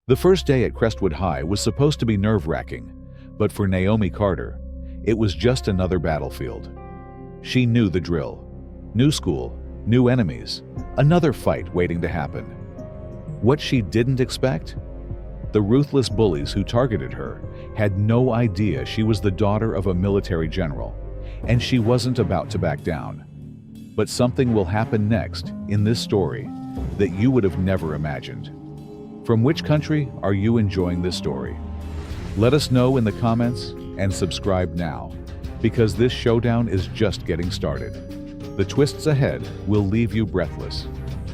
The first day at Crestwood High was supposed to be nerve-wracking, but for Naomi Carter, it was just another battlefield. She knew the drill. New school, new enemies, another fight waiting to happen. What she didn't expect? The ruthless bullies who targeted her had no idea she was the daughter of a military general, and she wasn't about to back down. But something will happen next in this story that you would have never imagined. From which country are you enjoying this story? Let us know in the comments and subscribe now, because this showdown is just getting started. The twists ahead will leave you breathless.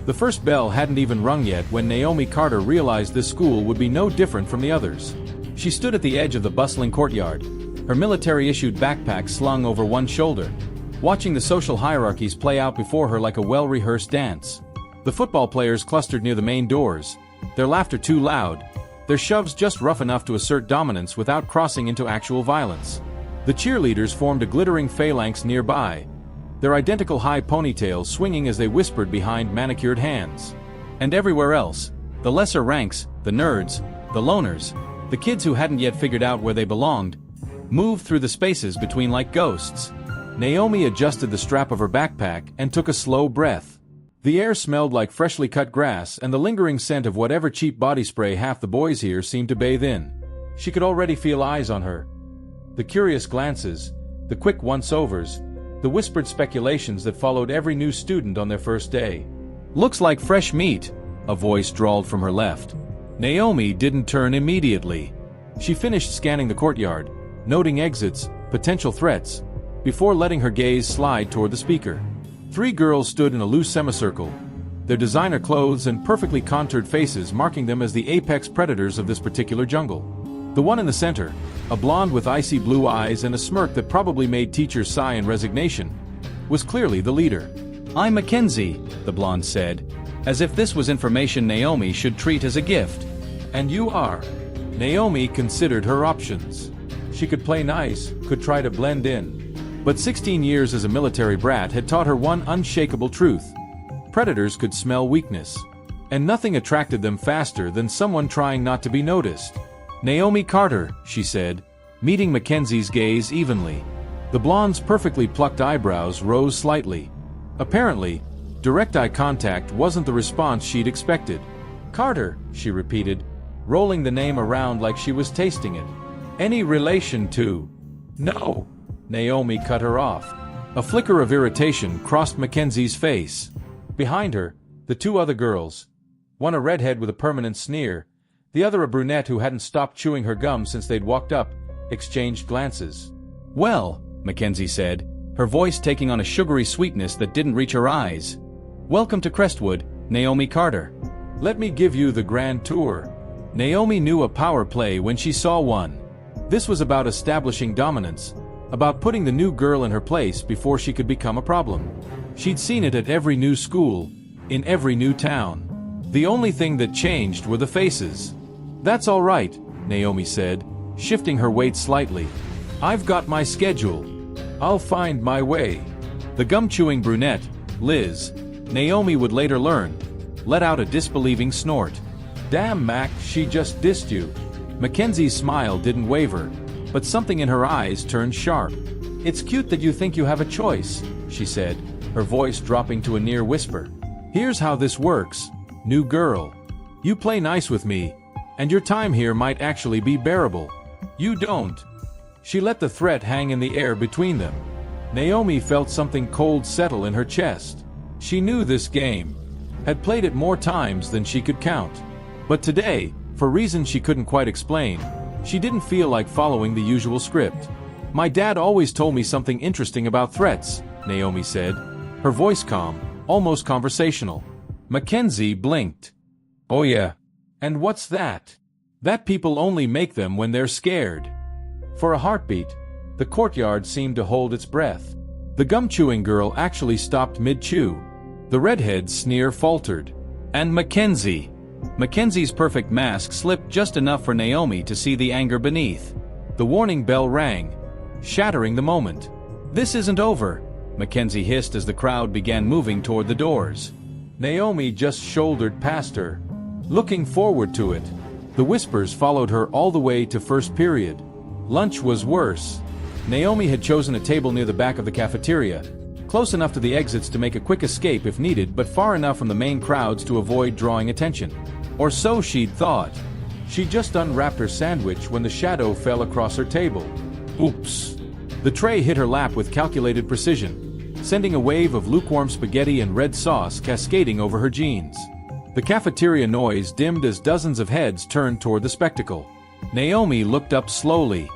The first bell hadn't even rung yet when Naomi Carter realized this school would be no different from the others. She stood at the edge of the bustling courtyard, her military-issued backpack slung over one shoulder, watching the social hierarchies play out before her like a well-rehearsed dance. The football players clustered near the main doors, their laughter too loud, their shoves just rough enough to assert dominance without crossing into actual violence. The cheerleaders formed a glittering phalanx nearby, their identical high ponytails swinging as they whispered behind manicured hands. And everywhere else, the lesser ranks, the nerds, the loners, the kids who hadn't yet figured out where they belonged, moved through the spaces between like ghosts. Naomi adjusted the strap of her backpack and took a slow breath. The air smelled like freshly cut grass and the lingering scent of whatever cheap body spray half the boys here seemed to bathe in. She could already feel eyes on her. The curious glances, the quick once-overs, the whispered speculations that followed every new student on their first day. "Looks like fresh meat," a voice drawled from her left. Naomi didn't turn immediately. She finished scanning the courtyard, noting exits, potential threats, before letting her gaze slide toward the speaker. Three girls stood in a loose semicircle, their designer clothes and perfectly contoured faces marking them as the apex predators of this particular jungle. The one in the center, a blonde with icy blue eyes and a smirk that probably made teachers sigh in resignation, was clearly the leader. "I'm Mackenzie," the blonde said, as if this was information Naomi should treat as a gift. "And you are?" Naomi considered her options. She could play nice, could try to blend in. But 16 years as a military brat had taught her one unshakable truth. Predators could smell weakness. And nothing attracted them faster than someone trying not to be noticed. "Naomi Carter," she said, meeting Mackenzie's gaze evenly. The blonde's perfectly plucked eyebrows rose slightly. Apparently, direct eye contact wasn't the response she'd expected. "Carter," she repeated, rolling the name around like she was tasting it. "Any relation to—" "No," Naomi cut her off. A flicker of irritation crossed Mackenzie's face. Behind her, the two other girls, one a redhead with a permanent sneer, the other a brunette who hadn't stopped chewing her gum since they'd walked up, exchanged glances. "Well," Mackenzie said, her voice taking on a sugary sweetness that didn't reach her eyes. "Welcome to Crestwood, Naomi Carter. Let me give you the grand tour." Naomi knew a power play when she saw one. This was about establishing dominance, about putting the new girl in her place before she could become a problem. She'd seen it at every new school, in every new town. The only thing that changed were the faces. "That's all right," Naomi said, shifting her weight slightly. "I've got my schedule. I'll find my way." The gum-chewing brunette, Liz, Naomi would later learn, let out a disbelieving snort. "Damn, Mac, she just dissed you." Mackenzie's smile didn't waver, but something in her eyes turned sharp. "It's cute that you think you have a choice," she said, her voice dropping to a near whisper. "Here's how this works, new girl. You play nice with me, and your time here might actually be bearable. You don't." She let the threat hang in the air between them. Naomi felt something cold settle in her chest. She knew this game, had played it more times than she could count. But today, for reasons she couldn't quite explain, she didn't feel like following the usual script. "My dad always told me something interesting about threats," Naomi said, her voice calm, almost conversational. Mackenzie blinked. "Oh yeah? And what's that?" "That people only make them when they're scared." For a heartbeat, the courtyard seemed to hold its breath. The gum-chewing girl actually stopped mid-chew. The redhead's sneer faltered. "And Mackenzie." Mackenzie's perfect mask slipped just enough for Naomi to see the anger beneath. The warning bell rang, shattering the moment. "This isn't over," Mackenzie hissed as the crowd began moving toward the doors. Naomi just shouldered past her, looking forward to it. The whispers followed her all the way to first period. Lunch was worse. Naomi had chosen a table near the back of the cafeteria, close enough to the exits to make a quick escape if needed, but far enough from the main crowds to avoid drawing attention. Or so she'd thought. She just unwrapped her sandwich when the shadow fell across her table. Oops! The tray hit her lap with calculated precision, sending a wave of lukewarm spaghetti and red sauce cascading over her jeans. The cafeteria noise dimmed as dozens of heads turned toward the spectacle. Naomi looked up slowly.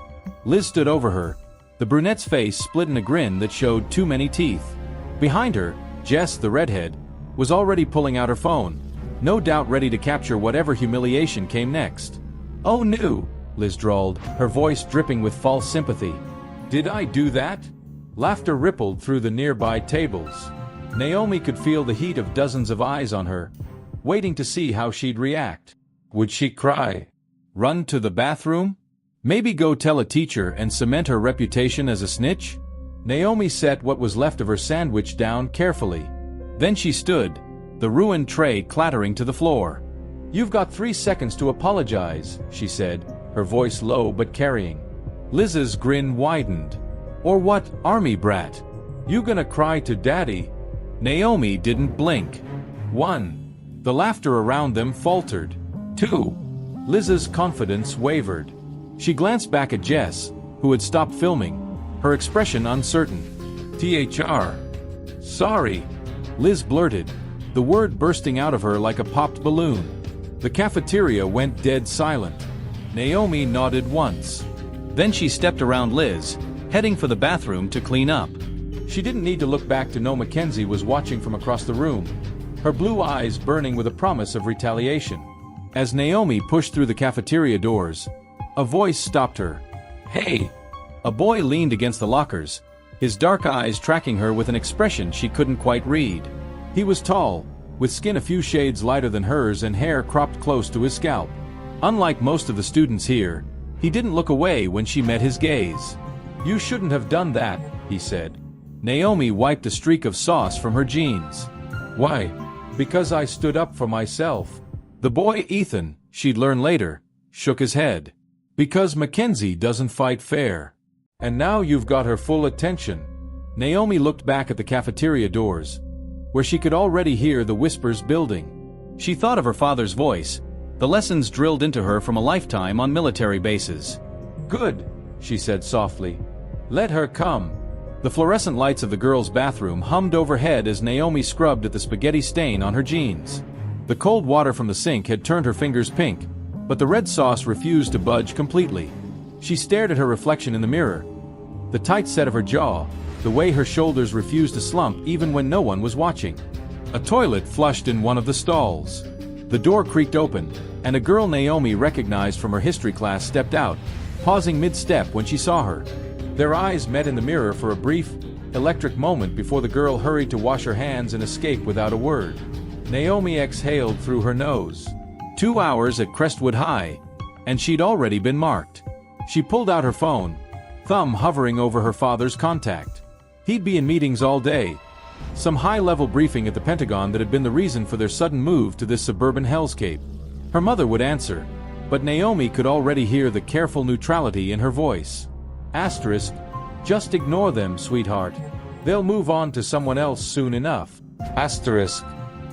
Liz stood over her, the brunette's face split in a grin that showed too many teeth. Behind her, Jess, the redhead, was already pulling out her phone, no doubt ready to capture whatever humiliation came next. "Oh no," Liz drawled, her voice dripping with false sympathy. "Did I do that?" Laughter rippled through the nearby tables. Naomi could feel the heat of dozens of eyes on her, waiting to see how she'd react. Would she cry? Run to the bathroom? Maybe go tell a teacher and cement her reputation as a snitch? Naomi set what was left of her sandwich down carefully. Then she stood, the ruined tray clattering to the floor. "You've got 3 seconds to apologize," she said, her voice low but carrying. Liz's grin widened. "Or what, army brat? You gonna cry to daddy?" Naomi didn't blink. 1. The laughter around them faltered. 2. Liz's confidence wavered. She glanced back at Jess, who had stopped filming, her expression uncertain. "THR. Sorry," Liz blurted, the word bursting out of her like a popped balloon. The cafeteria went dead silent. Naomi nodded once. Then she stepped around Liz, heading for the bathroom to clean up. She didn't need to look back to know Mackenzie was watching from across the room, her blue eyes burning with a promise of retaliation. As Naomi pushed through the cafeteria doors, a voice stopped her. "Hey!" A boy leaned against the lockers, his dark eyes tracking her with an expression she couldn't quite read. He was tall, with skin a few shades lighter than hers and hair cropped close to his scalp. Unlike most of the students here, he didn't look away when she met his gaze. "You shouldn't have done that," he said. Naomi wiped a streak of sauce from her jeans. "Why?" "Because I stood up for myself." The boy Ethan, she'd learn later, shook his head. "Because Mackenzie doesn't fight fair. And now you've got her full attention." Naomi looked back at the cafeteria doors, where she could already hear the whispers building. She thought of her father's voice, the lessons drilled into her from a lifetime on military bases. "Good," she said softly. "Let her come." The fluorescent lights of the girls' bathroom hummed overhead as Naomi scrubbed at the spaghetti stain on her jeans. The cold water from the sink had turned her fingers pink, but the red sauce refused to budge completely. She stared at her reflection in the mirror, the tight set of her jaw, the way her shoulders refused to slump even when no one was watching. A toilet flushed in one of the stalls. The door creaked open, and a girl Naomi recognized from her history class stepped out, pausing mid-step when she saw her. Their eyes met in the mirror for a brief, electric moment before the girl hurried to wash her hands and escape without a word. Naomi exhaled through her nose. 2 hours at Crestwood High, and she'd already been marked. She pulled out her phone, thumb hovering over her father's contact. He'd be in meetings all day. Some high-level briefing at the Pentagon that had been the reason for their sudden move to this suburban hellscape. Her mother would answer, but Naomi could already hear the careful neutrality in her voice. Asterisk, just ignore them, sweetheart. They'll move on to someone else soon enough. Asterisk.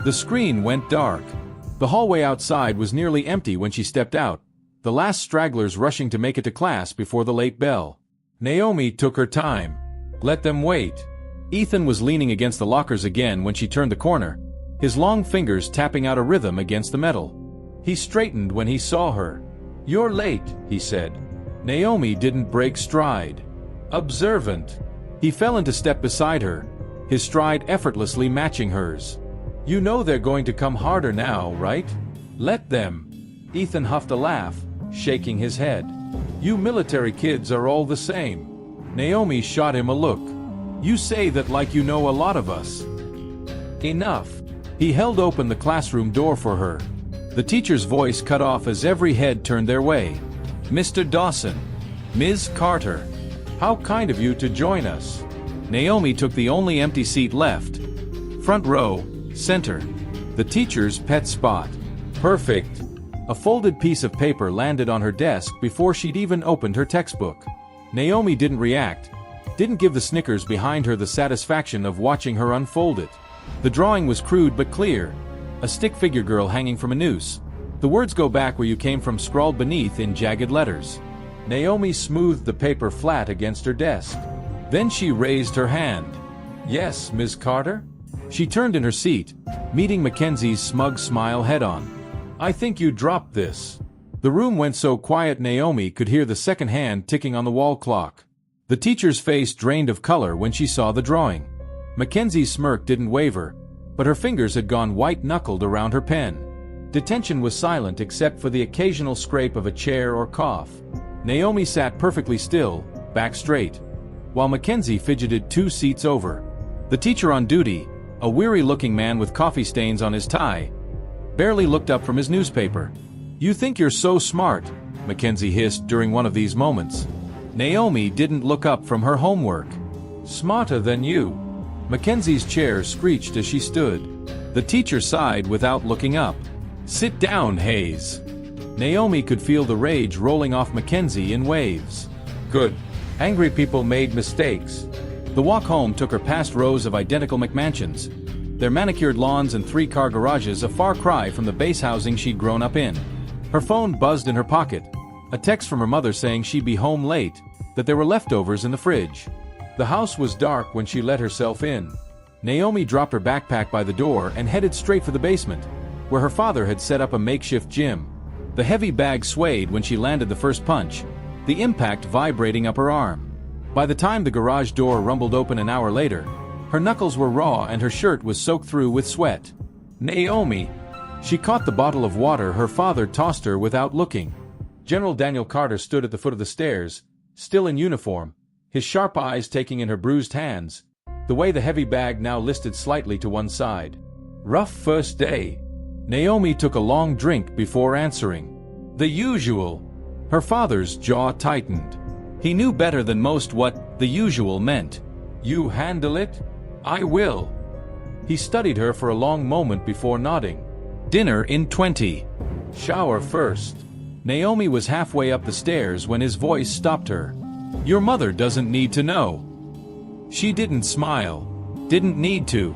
The screen went dark. The hallway outside was nearly empty when she stepped out, the last stragglers rushing to make it to class before the late bell. Naomi took her time. Let them wait. Ethan was leaning against the lockers again when she turned the corner, his long fingers tapping out a rhythm against the metal. He straightened when he saw her. "You're late," he said. Naomi didn't break stride. Observant. He fell into step beside her, his stride effortlessly matching hers. "You know they're going to come harder now, right? Let them." Ethan huffed a laugh, shaking his head. "You military kids are all the same." Naomi shot him a look. "You say that like you know a lot of us." Enough. He held open the classroom door for her. The teacher's voice cut off as every head turned their way. "Mr. Dawson. Ms. Carter. How kind of you to join us." Naomi took the only empty seat left. Front row, center. The teacher's pet spot. Perfect. A folded piece of paper landed on her desk before she'd even opened her textbook. Naomi didn't react, didn't give the snickers behind her the satisfaction of watching her unfold it. The drawing was crude but clear. A stick figure girl hanging from a noose. The words "Go back where you came from" scrawled beneath in jagged letters. Naomi smoothed the paper flat against her desk. Then she raised her hand. "Yes, Ms. Carter?" She turned in her seat, meeting Mackenzie's smug smile head-on. "I think you dropped this." The room went so quiet Naomi could hear the second hand ticking on the wall clock. The teacher's face drained of color when she saw the drawing. Mackenzie's smirk didn't waver, but her fingers had gone white-knuckled around her pen. Detention was silent except for the occasional scrape of a chair or cough. Naomi sat perfectly still, back straight, while Mackenzie fidgeted 2 seats over. The teacher on duty, a weary-looking man with coffee stains on his tie, barely looked up from his newspaper. "You think you're so smart," Mackenzie hissed during one of these moments. Naomi didn't look up from her homework. "Smarter than you." Mackenzie's chair screeched as she stood. The teacher sighed without looking up. "Sit down, Hayes." Naomi could feel the rage rolling off Mackenzie in waves. "Good. Angry people made mistakes." The walk home took her past rows of identical McMansions, their manicured lawns and 3-car garages a far cry from the base housing she'd grown up in. Her phone buzzed in her pocket, a text from her mother saying she'd be home late, that there were leftovers in the fridge. The house was dark when she let herself in. Naomi dropped her backpack by the door and headed straight for the basement, where her father had set up a makeshift gym. The heavy bag swayed when she landed the first punch, the impact vibrating up her arm. By the time the garage door rumbled open an hour later, her knuckles were raw and her shirt was soaked through with sweat. "Naomi!" She caught the bottle of water her father tossed her without looking. General Daniel Carter stood at the foot of the stairs, still in uniform, his sharp eyes taking in her bruised hands, the way the heavy bag now listed slightly to one side. "Rough first day." Naomi took a long drink before answering. "The usual." Her father's jaw tightened. He knew better than most what "the usual" meant. "You handle it?" "I will." He studied her for a long moment before nodding. "Dinner in 20. Shower first." Naomi was halfway up the stairs when his voice stopped her. "Your mother doesn't need to know." She didn't smile. Didn't need to.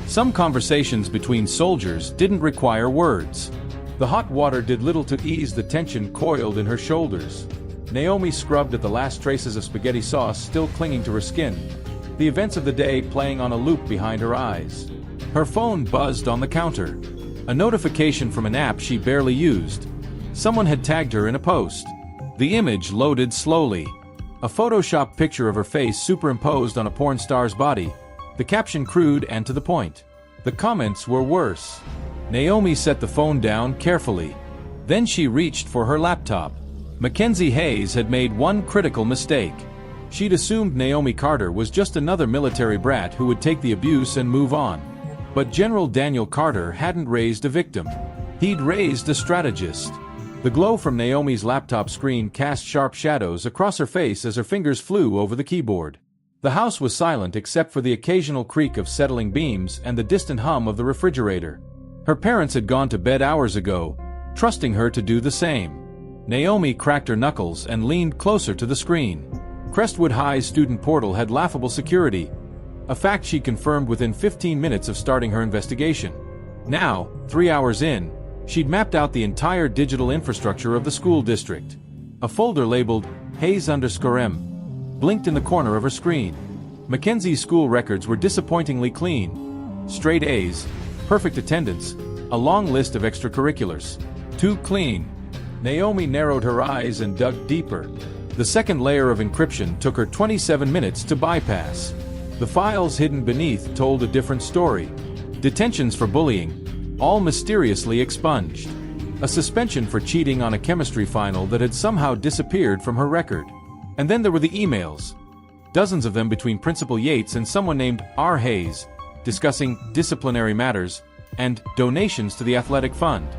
Some conversations between soldiers didn't require words. The hot water did little to ease the tension coiled in her shoulders. Naomi scrubbed at the last traces of spaghetti sauce still clinging to her skin, the events of the day playing on a loop behind her eyes. Her phone buzzed on the counter. A notification from an app she barely used. Someone had tagged her in a post. The image loaded slowly. A Photoshop picture of her face superimposed on a porn star's body. The caption crude and to the point. The comments were worse. Naomi set the phone down carefully. Then she reached for her laptop. Mackenzie Hayes had made one critical mistake. She'd assumed Naomi Carter was just another military brat who would take the abuse and move on. But General Daniel Carter hadn't raised a victim. He'd raised a strategist. The glow from Naomi's laptop screen cast sharp shadows across her face as her fingers flew over the keyboard. The house was silent except for the occasional creak of settling beams and the distant hum of the refrigerator. Her parents had gone to bed hours ago, trusting her to do the same. Naomi cracked her knuckles and leaned closer to the screen. Crestwood High's student portal had laughable security, a fact she confirmed within 15 minutes of starting her investigation. Now, 3 hours in, she'd mapped out the entire digital infrastructure of the school district. A folder labeled Hayes_M blinked in the corner of her screen. Mackenzie's school records were disappointingly clean. Straight A's, perfect attendance, a long list of extracurriculars. Too clean. Naomi narrowed her eyes and dug deeper. The second layer of encryption took her 27 minutes to bypass. The files hidden beneath told a different story. Detentions for bullying, all mysteriously expunged. A suspension for cheating on a chemistry final that had somehow disappeared from her record. And then there were the emails. Dozens of them between Principal Yates and someone named R. Hayes, discussing disciplinary matters and donations to the athletic fund.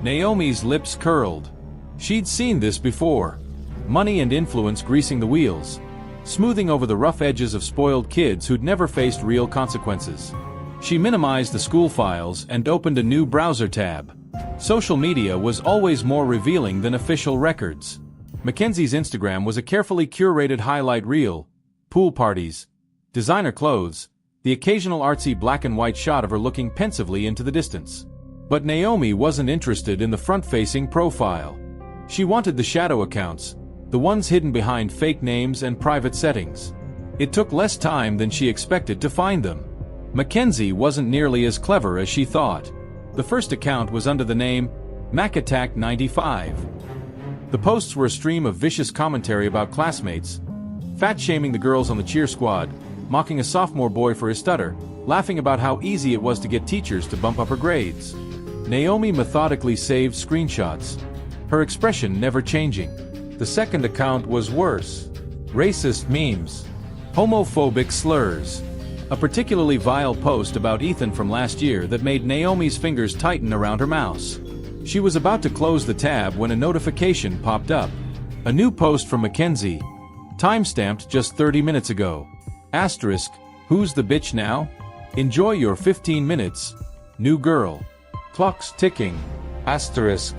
Naomi's lips curled. She'd seen this before. Money and influence greasing the wheels, smoothing over the rough edges of spoiled kids who'd never faced real consequences. She minimized the school files and opened a new browser tab. Social media was always more revealing than official records. Mackenzie's Instagram was a carefully curated highlight reel, pool parties, designer clothes, the occasional artsy black and white shot of her looking pensively into the distance. But Naomi wasn't interested in the front-facing profile. She wanted the shadow accounts, the ones hidden behind fake names and private settings. It took less time than she expected to find them. Mackenzie wasn't nearly as clever as she thought. The first account was under the name MacAttack95. The posts were a stream of vicious commentary about classmates, fat-shaming the girls on the cheer squad, mocking a sophomore boy for his stutter, laughing about how easy it was to get teachers to bump up her grades. Naomi methodically saved screenshots, her expression never changing. The second account was worse. Racist memes, homophobic slurs, a particularly vile post about Ethan from last year that made Naomi's fingers tighten around her mouse. She was about to close the tab when a notification popped up. A new post from Mackenzie, timestamped just 30 minutes ago. Asterisk, who's the bitch now? Enjoy your 15 minutes, new girl. Clock's ticking. Asterisk.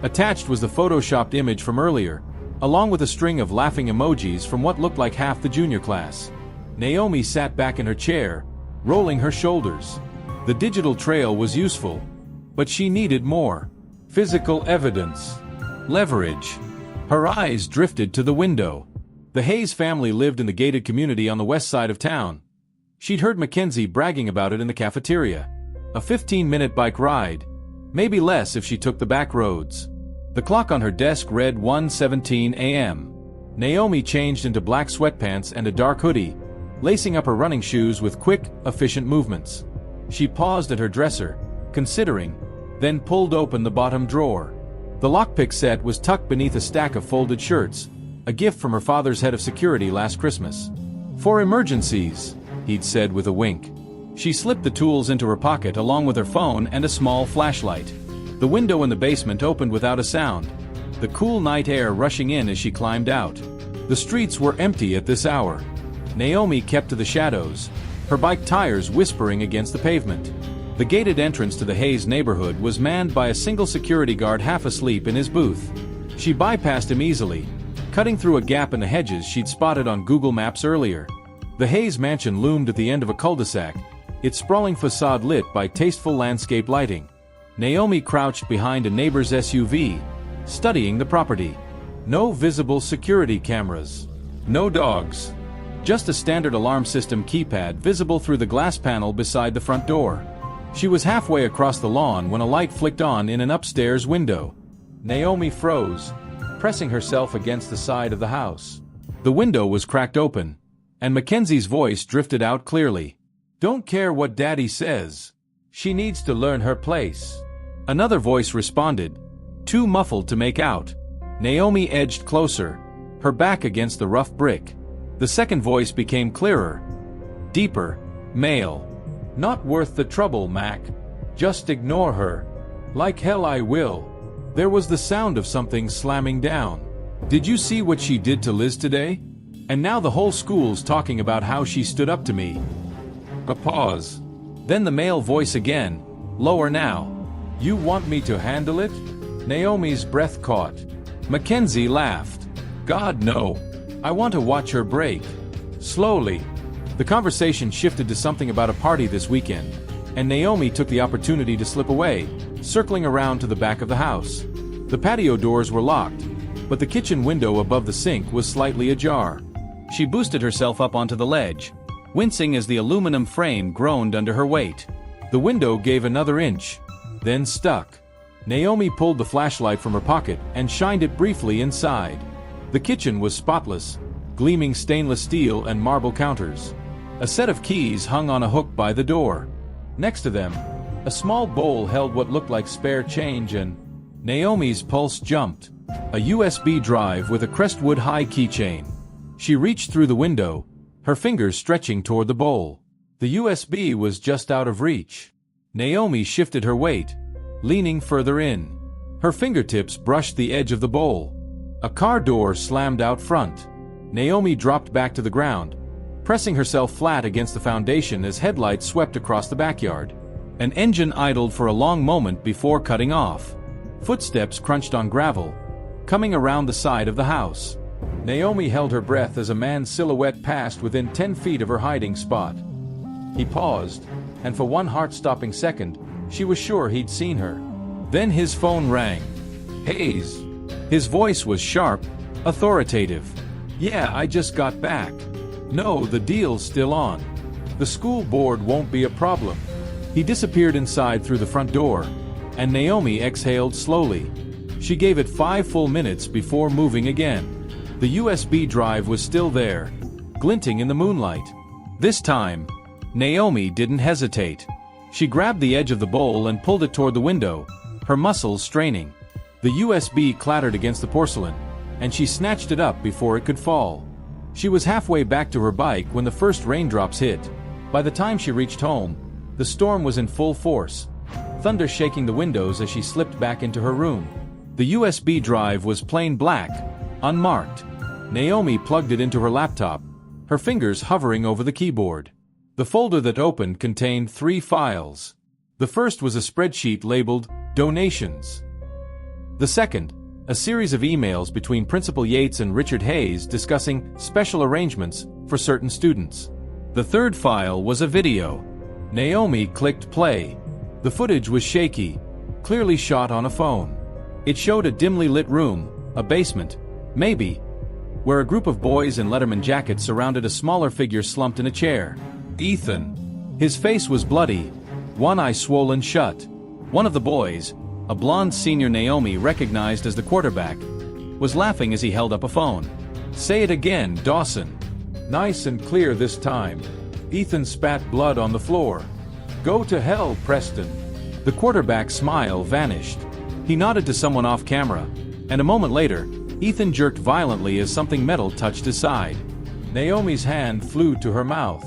Attached was the photoshopped image from earlier, along with a string of laughing emojis from what looked like half the junior class. Naomi sat back in her chair, rolling her shoulders. The digital trail was useful, but she needed more. Physical evidence. Leverage. Her eyes drifted to the window. The Hayes family lived in the gated community on the west side of town. She'd heard Mackenzie bragging about it in the cafeteria. A 15-minute bike ride, maybe less if she took the back roads. The clock on her desk read 1:17 a.m. Naomi changed into black sweatpants and a dark hoodie, lacing up her running shoes with quick, efficient movements. She paused at her dresser, considering, then pulled open the bottom drawer. The lockpick set was tucked beneath a stack of folded shirts, a gift from her father's head of security last Christmas. For emergencies, he'd said with a wink. She slipped the tools into her pocket along with her phone and a small flashlight. The window in the basement opened without a sound, the cool night air rushing in as she climbed out. The streets were empty at this hour. Naomi kept to the shadows, her bike tires whispering against the pavement. The gated entrance to the Hayes neighborhood was manned by a single security guard half asleep in his booth. She bypassed him easily, cutting through a gap in the hedges she'd spotted on Google Maps earlier. The Hayes mansion loomed at the end of a cul-de-sac, its sprawling facade lit by tasteful landscape lighting. Naomi crouched behind a neighbor's SUV, studying the property. No visible security cameras. No dogs. Just a standard alarm system keypad visible through the glass panel beside the front door. She was halfway across the lawn when a light flicked on in an upstairs window. Naomi froze, pressing herself against the side of the house. The window was cracked open, and Mackenzie's voice drifted out clearly. "Don't care what Daddy says. She needs to learn her place." Another voice responded, too muffled to make out. Naomi edged closer, her back against the rough brick. The second voice became clearer, deeper, male. "Not worth the trouble, Mac. Just ignore her." "Like hell I will." There was the sound of something slamming down. "Did you see what she did to Liz today? And now the whole school's talking about how she stood up to me." A pause. Then the male voice again, lower now. "You want me to handle it?" Naomi's breath caught. Mackenzie laughed. "God, no. I want to watch her break." Slowly, the conversation shifted to something about a party this weekend, and Naomi took the opportunity to slip away, circling around to the back of the house. The patio doors were locked, but the kitchen window above the sink was slightly ajar. She boosted herself up onto the ledge, wincing as the aluminum frame groaned under her weight. The window gave another inch, then stuck. Naomi pulled the flashlight from her pocket and shined it briefly inside. The kitchen was spotless, gleaming stainless steel and marble counters. A set of keys hung on a hook by the door. Next to them, a small bowl held what looked like spare change, and Naomi's pulse jumped. A USB drive with a Crestwood High keychain. She reached through the window, her fingers stretching toward the bowl. The USB was just out of reach. Naomi shifted her weight, leaning further in. Her fingertips brushed the edge of the bowl. A car door slammed out front. Naomi dropped back to the ground, pressing herself flat against the foundation as headlights swept across the backyard. An engine idled for a long moment before cutting off. Footsteps crunched on gravel, coming around the side of the house. Naomi held her breath as a man's silhouette passed within 10 feet of her hiding spot. He paused, and for one heart-stopping second, she was sure he'd seen her. Then his phone rang. "Hayes." His voice was sharp, authoritative. "Yeah, I just got back. No, the deal's still on. The school board won't be a problem." He disappeared inside through the front door, and Naomi exhaled slowly. She gave it 5 full minutes before moving again. The USB drive was still there, glinting in the moonlight. This time, Naomi didn't hesitate. She grabbed the edge of the bowl and pulled it toward the window, her muscles straining. The USB clattered against the porcelain, and she snatched it up before it could fall. She was halfway back to her bike when the first raindrops hit. By the time she reached home, the storm was in full force, thunder shaking the windows as she slipped back into her room. The USB drive was plain black, unmarked. Naomi plugged it into her laptop, her fingers hovering over the keyboard. The folder that opened contained 3 files. The first was a spreadsheet labeled Donations. The second, a series of emails between Principal Yates and Richard Hayes discussing special arrangements for certain students. The third file was a video. Naomi clicked play. The footage was shaky, clearly shot on a phone. It showed a dimly lit room, a basement, maybe, where a group of boys in Letterman jackets surrounded a smaller figure slumped in a chair. Ethan. His face was bloody, one eye swollen shut. One of the boys, a blonde senior Naomi recognized as the quarterback, was laughing as he held up a phone. "Say it again, Dawson." "Nice and clear this time." Ethan spat blood on the floor. "Go to hell, Preston." The quarterback's smile vanished. He nodded to someone off camera, and a moment later, Ethan jerked violently as something metal touched his side. Naomi's hand flew to her mouth.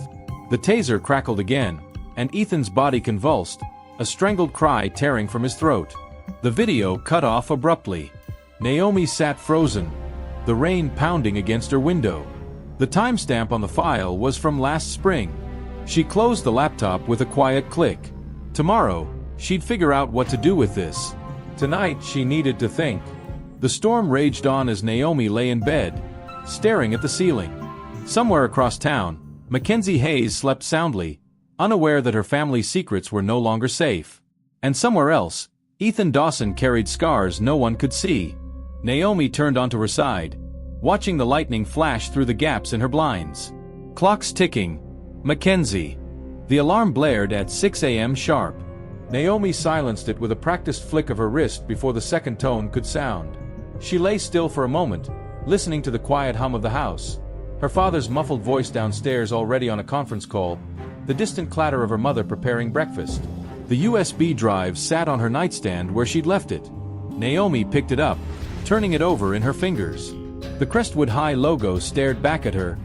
The taser crackled again, and Ethan's body convulsed, a strangled cry tearing from his throat. The video cut off abruptly. Naomi sat frozen, the rain pounding against her window. The timestamp on the file was from last spring. She closed the laptop with a quiet click. Tomorrow, she'd figure out what to do with this. Tonight, she needed to think. The storm raged on as Naomi lay in bed, staring at the ceiling. Somewhere across town, Mackenzie Hayes slept soundly, unaware that her family's secrets were no longer safe. And somewhere else, Ethan Dawson carried scars no one could see. Naomi turned onto her side, watching the lightning flash through the gaps in her blinds. Clocks ticking. Mackenzie. The alarm blared at 6 a.m. sharp. Naomi silenced it with a practiced flick of her wrist before the second tone could sound. She lay still for a moment, listening to the quiet hum of the house. Her father's muffled voice downstairs already on a conference call, the distant clatter of her mother preparing breakfast. The USB drive sat on her nightstand where she'd left it. Naomi picked it up, turning it over in her fingers. The Crestwood High logo stared back at her,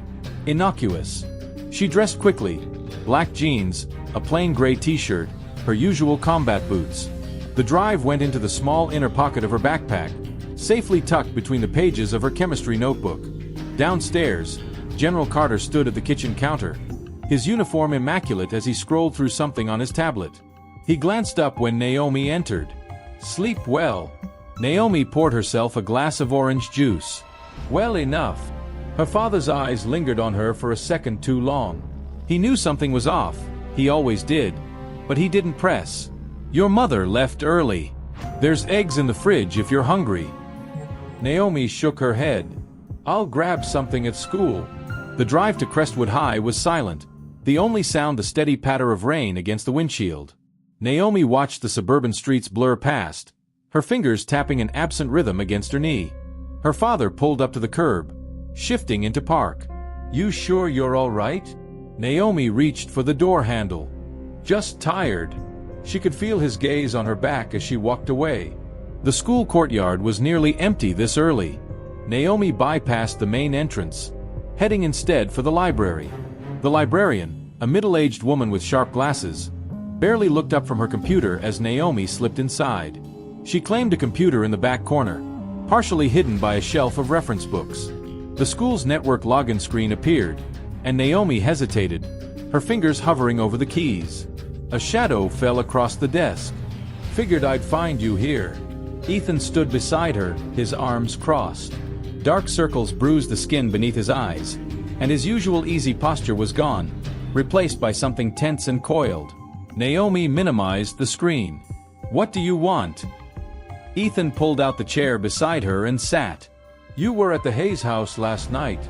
innocuous. She dressed quickly, black jeans, a plain gray t-shirt, her usual combat boots. The drive went into the small inner pocket of her backpack, safely tucked between the pages of her chemistry notebook. Downstairs, General Carter stood at the kitchen counter, his uniform immaculate as he scrolled through something on his tablet. He glanced up when Naomi entered. "Sleep well." Naomi poured herself a glass of orange juice. "Well enough." Her father's eyes lingered on her for a second too long. He knew something was off, he always did, but he didn't press. "Your mother left early. There's eggs in the fridge if you're hungry." Naomi shook her head. "I'll grab something at school." The drive to Crestwood High was silent, the only sound the steady patter of rain against the windshield. Naomi watched the suburban streets blur past, her fingers tapping an absent rhythm against her knee. Her father pulled up to the curb, shifting into park. "You sure you're all right?" Naomi reached for the door handle. "Just tired." She could feel his gaze on her back as she walked away. The school courtyard was nearly empty this early. Naomi bypassed the main entrance, heading instead for the library. The librarian, a middle-aged woman with sharp glasses, barely looked up from her computer as Naomi slipped inside. She claimed a computer in the back corner, partially hidden by a shelf of reference books. The school's network login screen appeared, and Naomi hesitated, her fingers hovering over the keys. A shadow fell across the desk. Figured I'd find you here. Ethan stood beside her, his arms crossed. Dark circles bruised the skin beneath his eyes, and his usual easy posture was gone, replaced by something tense and coiled. Naomi minimized the screen. What do you want? Ethan pulled out the chair beside her and sat. You were at the Hayes house last night.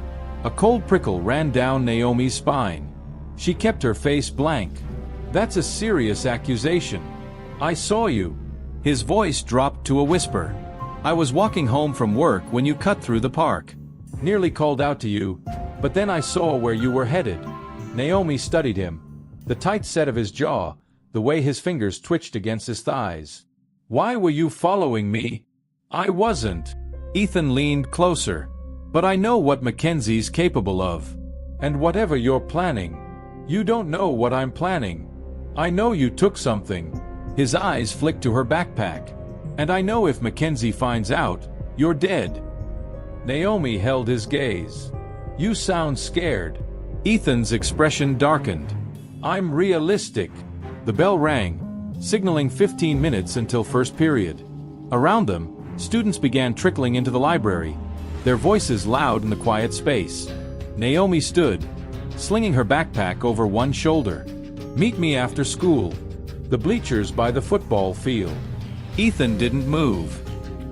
A cold prickle ran down Naomi's spine. She kept her face blank. That's a serious accusation. I saw you. His voice dropped to a whisper. I was walking home from work when you cut through the park. Nearly called out to you, but then I saw where you were headed. Naomi studied him. The tight set of his jaw, the way his fingers twitched against his thighs. Why were you following me? I wasn't. Ethan leaned closer. But I know what Mackenzie's capable of. And whatever you're planning, you don't know what I'm planning. I know you took something. His eyes flicked to her backpack. And I know if Mackenzie finds out, you're dead. Naomi held his gaze. You sound scared. Ethan's expression darkened. I'm realistic. The bell rang, signaling 15 minutes until first period. Around them, students began trickling into the library, their voices loud in the quiet space. Naomi stood, slinging her backpack over one shoulder. Meet me after school. The bleachers by the football field. Ethan didn't move.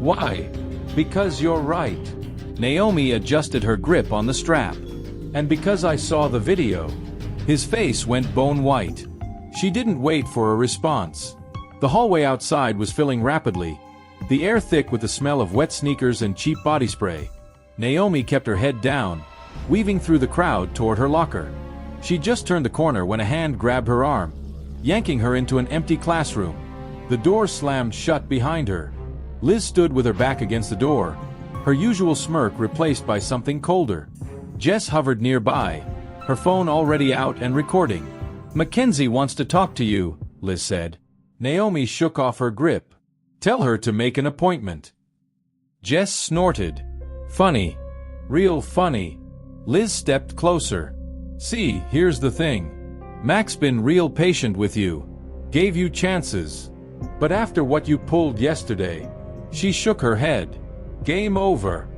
Why? Because you're right. Naomi adjusted her grip on the strap. And because I saw the video. His face went bone white. She didn't wait for a response. The hallway outside was filling rapidly, the air thick with the smell of wet sneakers and cheap body spray. Naomi kept her head down, weaving through the crowd toward her locker. She just turned the corner when a hand grabbed her arm, yanking her into an empty classroom. The door slammed shut behind her. Liz stood with her back against the door, her usual smirk replaced by something colder. Jess hovered nearby, her phone already out and recording. Mackenzie wants to talk to you, Liz said. Naomi shook off her grip. Tell her to make an appointment. Jess snorted. Funny. Real funny. Liz stepped closer. See, here's the thing. Mac's been real patient with you. Gave you chances. But after what you pulled yesterday, she shook her head. Game over.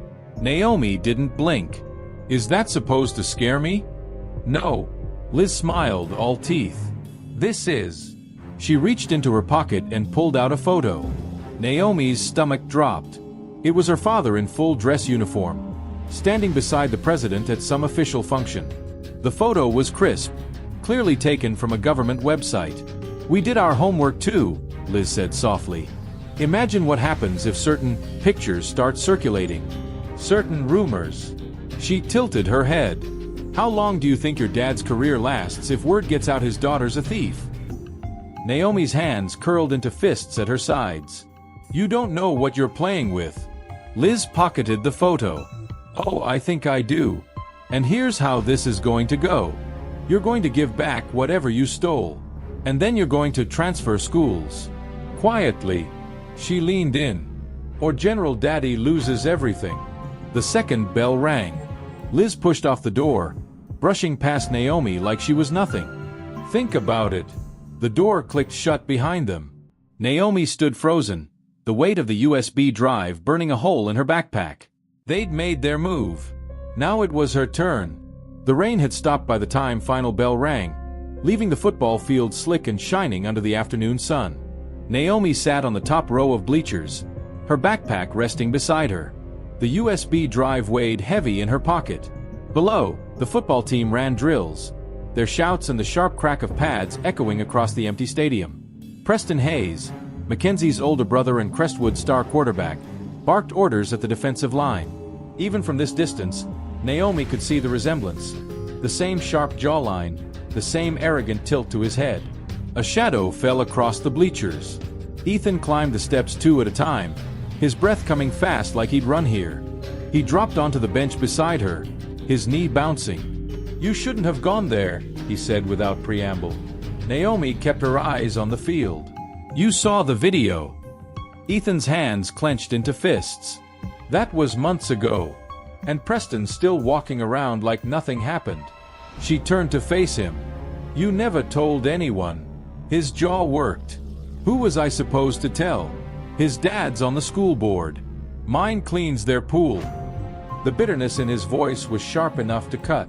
Naomi didn't blink. Is that supposed to scare me? No. Liz smiled, all teeth. This is. She reached into her pocket and pulled out a photo. Naomi's stomach dropped. It was her father in full dress uniform, standing beside the president at some official function. The photo was crisp, clearly taken from a government website. We did our homework too, Liz said softly. Imagine what happens if certain pictures start circulating. Certain rumors. She tilted her head. How long do you think your dad's career lasts if word gets out his daughter's a thief? Naomi's hands curled into fists at her sides. You don't know what you're playing with. Liz pocketed the photo. Oh, I think I do. And here's how this is going to go. You're going to give back whatever you stole. And then you're going to transfer schools. Quietly. She leaned in. Or General Daddy loses everything. The second bell rang. Liz pushed off the door, brushing past Naomi like she was nothing. Think about it. The door clicked shut behind them. Naomi stood frozen, the weight of the USB drive burning a hole in her backpack. They'd made their move. Now it was her turn. The rain had stopped by the time final bell rang, leaving the football field slick and shining under the afternoon sun. Naomi sat on the top row of bleachers, her backpack resting beside her. The USB drive weighed heavy in her pocket. Below, the football team ran drills, their shouts and the sharp crack of pads echoing across the empty stadium. Preston Hayes, Mackenzie's older brother and Crestwood's star quarterback, barked orders at the defensive line. Even from this distance, Naomi could see the resemblance. The same sharp jawline, the same arrogant tilt to his head. A shadow fell across the bleachers. Ethan climbed the steps two at a time, his breath coming fast like he'd run here. He dropped onto the bench beside her, his knee bouncing. You shouldn't have gone there, he said without preamble. Naomi kept her eyes on the field. You saw the video. Ethan's hands clenched into fists. That was months ago. And Preston's still walking around like nothing happened. She turned to face him. You never told anyone. His jaw worked. Who was I supposed to tell? His dad's on the school board. Mine cleans their pool. The bitterness in his voice was sharp enough to cut.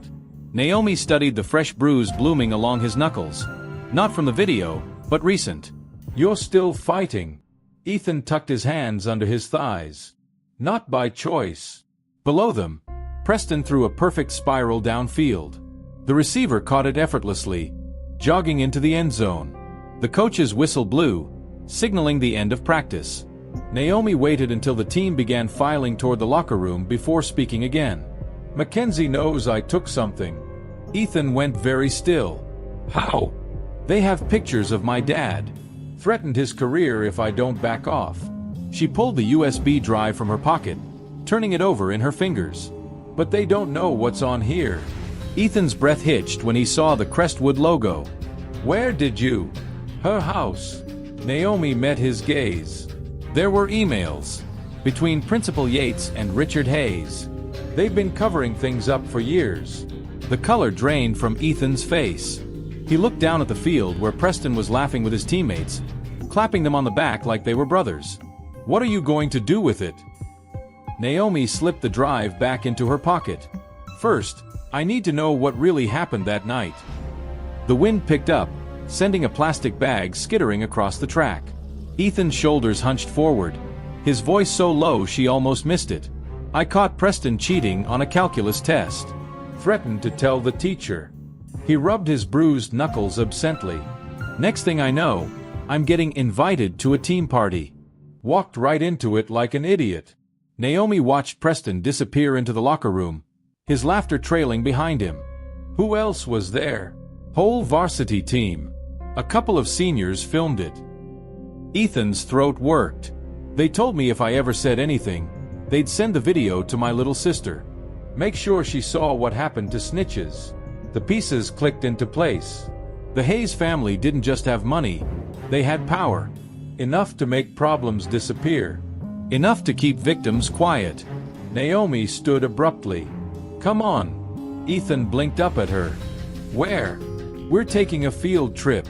Naomi studied the fresh bruise blooming along his knuckles. Not from the video, but recent. You're still fighting. Ethan tucked his hands under his thighs. Not by choice. Below them, Preston threw a perfect spiral downfield. The receiver caught it effortlessly, jogging into the end zone. The coach's whistle blew, signaling the end of practice. Naomi waited until the team began filing toward the locker room before speaking again. Mackenzie knows I took something. Ethan went very still. How? They have pictures of my dad. Threatened his career if I don't back off. She pulled the USB drive from her pocket, turning it over in her fingers. But they don't know what's on here. Ethan's breath hitched when he saw the Crestwood logo. Where did you? Her house. Naomi met his gaze. There were emails between Principal Yates and Richard Hayes. They've been covering things up for years. The color drained from Ethan's face. He looked down at the field where Preston was laughing with his teammates, clapping them on the back like they were brothers. What are you going to do with it? Naomi slipped the drive back into her pocket. First, I need to know what really happened that night. The wind picked up, sending a plastic bag skittering across the track. Ethan's shoulders hunched forward, his voice so low she almost missed it. I caught Preston cheating on a calculus test. Threatened to tell the teacher. He rubbed his bruised knuckles absently. Next thing I know, I'm getting invited to a team party. Walked right into it like an idiot. Naomi watched Preston disappear into the locker room, his laughter trailing behind him. Who else was there? Whole varsity team. A couple of seniors filmed it. Ethan's throat worked. They told me if I ever said anything, they'd send the video to my little sister. Make sure she saw what happened to snitches. The pieces clicked into place. The Hayes family didn't just have money, they had power. Enough to make problems disappear. Enough to keep victims quiet. Naomi stood abruptly. Come on. Ethan blinked up at her. Where? We're taking a field trip.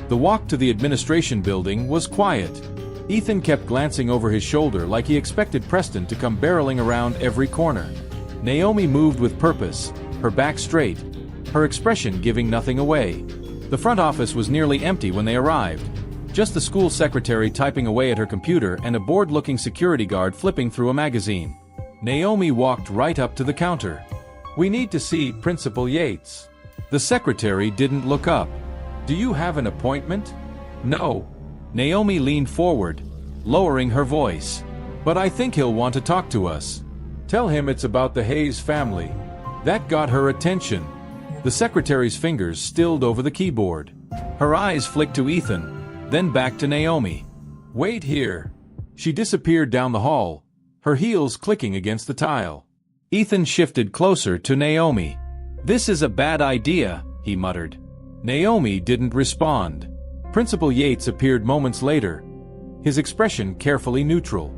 The walk to the administration building was quiet. Ethan kept glancing over his shoulder like he expected Preston to come barreling around every corner. Naomi moved with purpose, her back straight, her expression giving nothing away. The front office was nearly empty when they arrived. Just the school secretary typing away at her computer and a bored-looking security guard flipping through a magazine. Naomi walked right up to the counter. We need to see Principal Yates. The secretary didn't look up. Do you have an appointment? No. Naomi leaned forward, lowering her voice. But I think he'll want to talk to us. Tell him it's about the Hayes family. That got her attention. The secretary's fingers stilled over the keyboard. Her eyes flicked to Ethan, then back to Naomi. Wait here. She disappeared down the hall, her heels clicking against the tile. Ethan shifted closer to Naomi. This is a bad idea, he muttered. Naomi didn't respond. Principal Yates appeared moments later, his expression carefully neutral.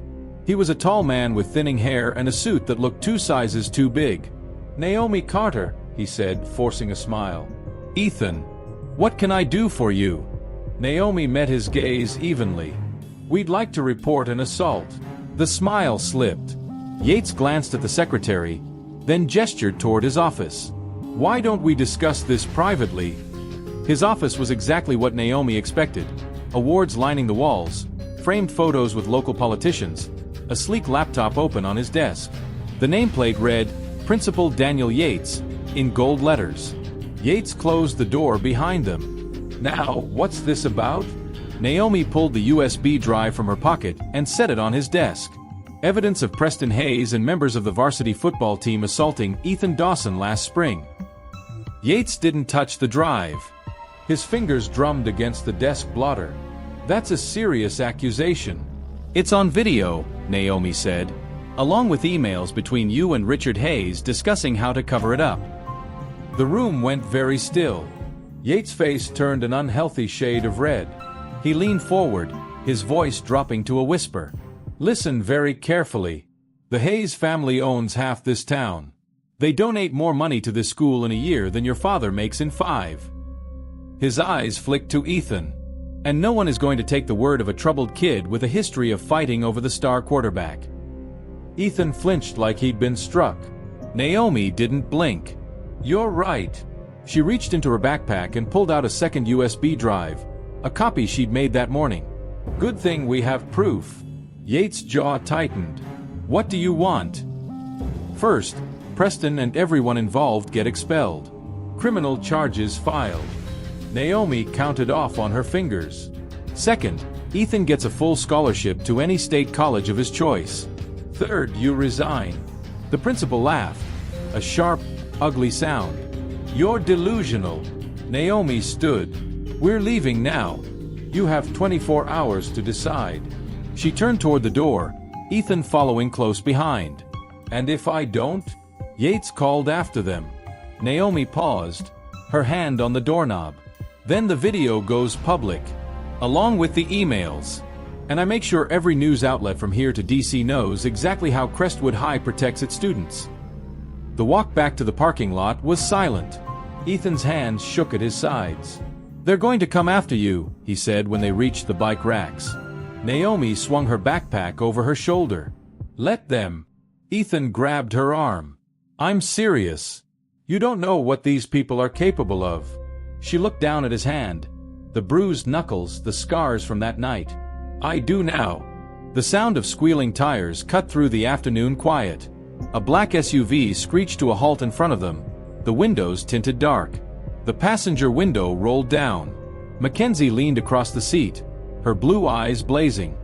He was a tall man with thinning hair and a suit that looked 2 sizes too big. Naomi Carter, he said, forcing a smile. Ethan, what can I do for you? Naomi met his gaze evenly. We'd like to report an assault. The smile slipped. Yates glanced at the secretary, then gestured toward his office. Why don't we discuss this privately? His office was exactly what Naomi expected. Awards lining the walls, framed photos with local politicians, a sleek laptop open on his desk. The nameplate read, Principal Daniel Yates, in gold letters. Yates closed the door behind them. Now, what's this about? Naomi pulled the USB drive from her pocket and set it on his desk. Evidence of Preston Hayes and members of the varsity football team assaulting Ethan Dawson last spring. Yates didn't touch the drive. His fingers drummed against the desk blotter. That's a serious accusation. It's on video, Naomi said, along with emails between you and Richard Hayes discussing how to cover it up. The room went very still. Yates' face turned an unhealthy shade of red. He leaned forward, his voice dropping to a whisper. Listen very carefully. The Hayes family owns half this town. They donate more money to this school in a year than your father makes in 5. His eyes flicked to Ethan. And no one is going to take the word of a troubled kid with a history of fighting over the star quarterback. Ethan flinched like he'd been struck. Naomi didn't blink. "You're right." She reached into her backpack and pulled out a second USB drive, a copy she'd made that morning. "Good thing we have proof." Yates' jaw tightened. "What do you want?" "First, Preston and everyone involved get expelled. Criminal charges filed." Naomi counted off on her fingers. "Second, Ethan gets a full scholarship to any state college of his choice. Third, you resign." The principal laughed. A sharp, ugly sound. "You're delusional." Naomi stood. "We're leaving now. You have 24 hours to decide." She turned toward the door, Ethan following close behind. "And if I don't?" Yates called after them. Naomi paused, her hand on the doorknob. "Then the video goes public, along with the emails. And I make sure every news outlet from here to DC knows exactly how Crestwood High protects its students." The walk back to the parking lot was silent. Ethan's hands shook at his sides. "They're going to come after you," he said when they reached the bike racks. Naomi swung her backpack over her shoulder. "Let them." Ethan grabbed her arm. "I'm serious. You don't know what these people are capable of." She looked down at his hand. The bruised knuckles, the scars from that night. "I do now." The sound of squealing tires cut through the afternoon quiet. A black SUV screeched to a halt in front of them, the windows tinted dark. The passenger window rolled down. Mackenzie leaned across the seat, her blue eyes blazing.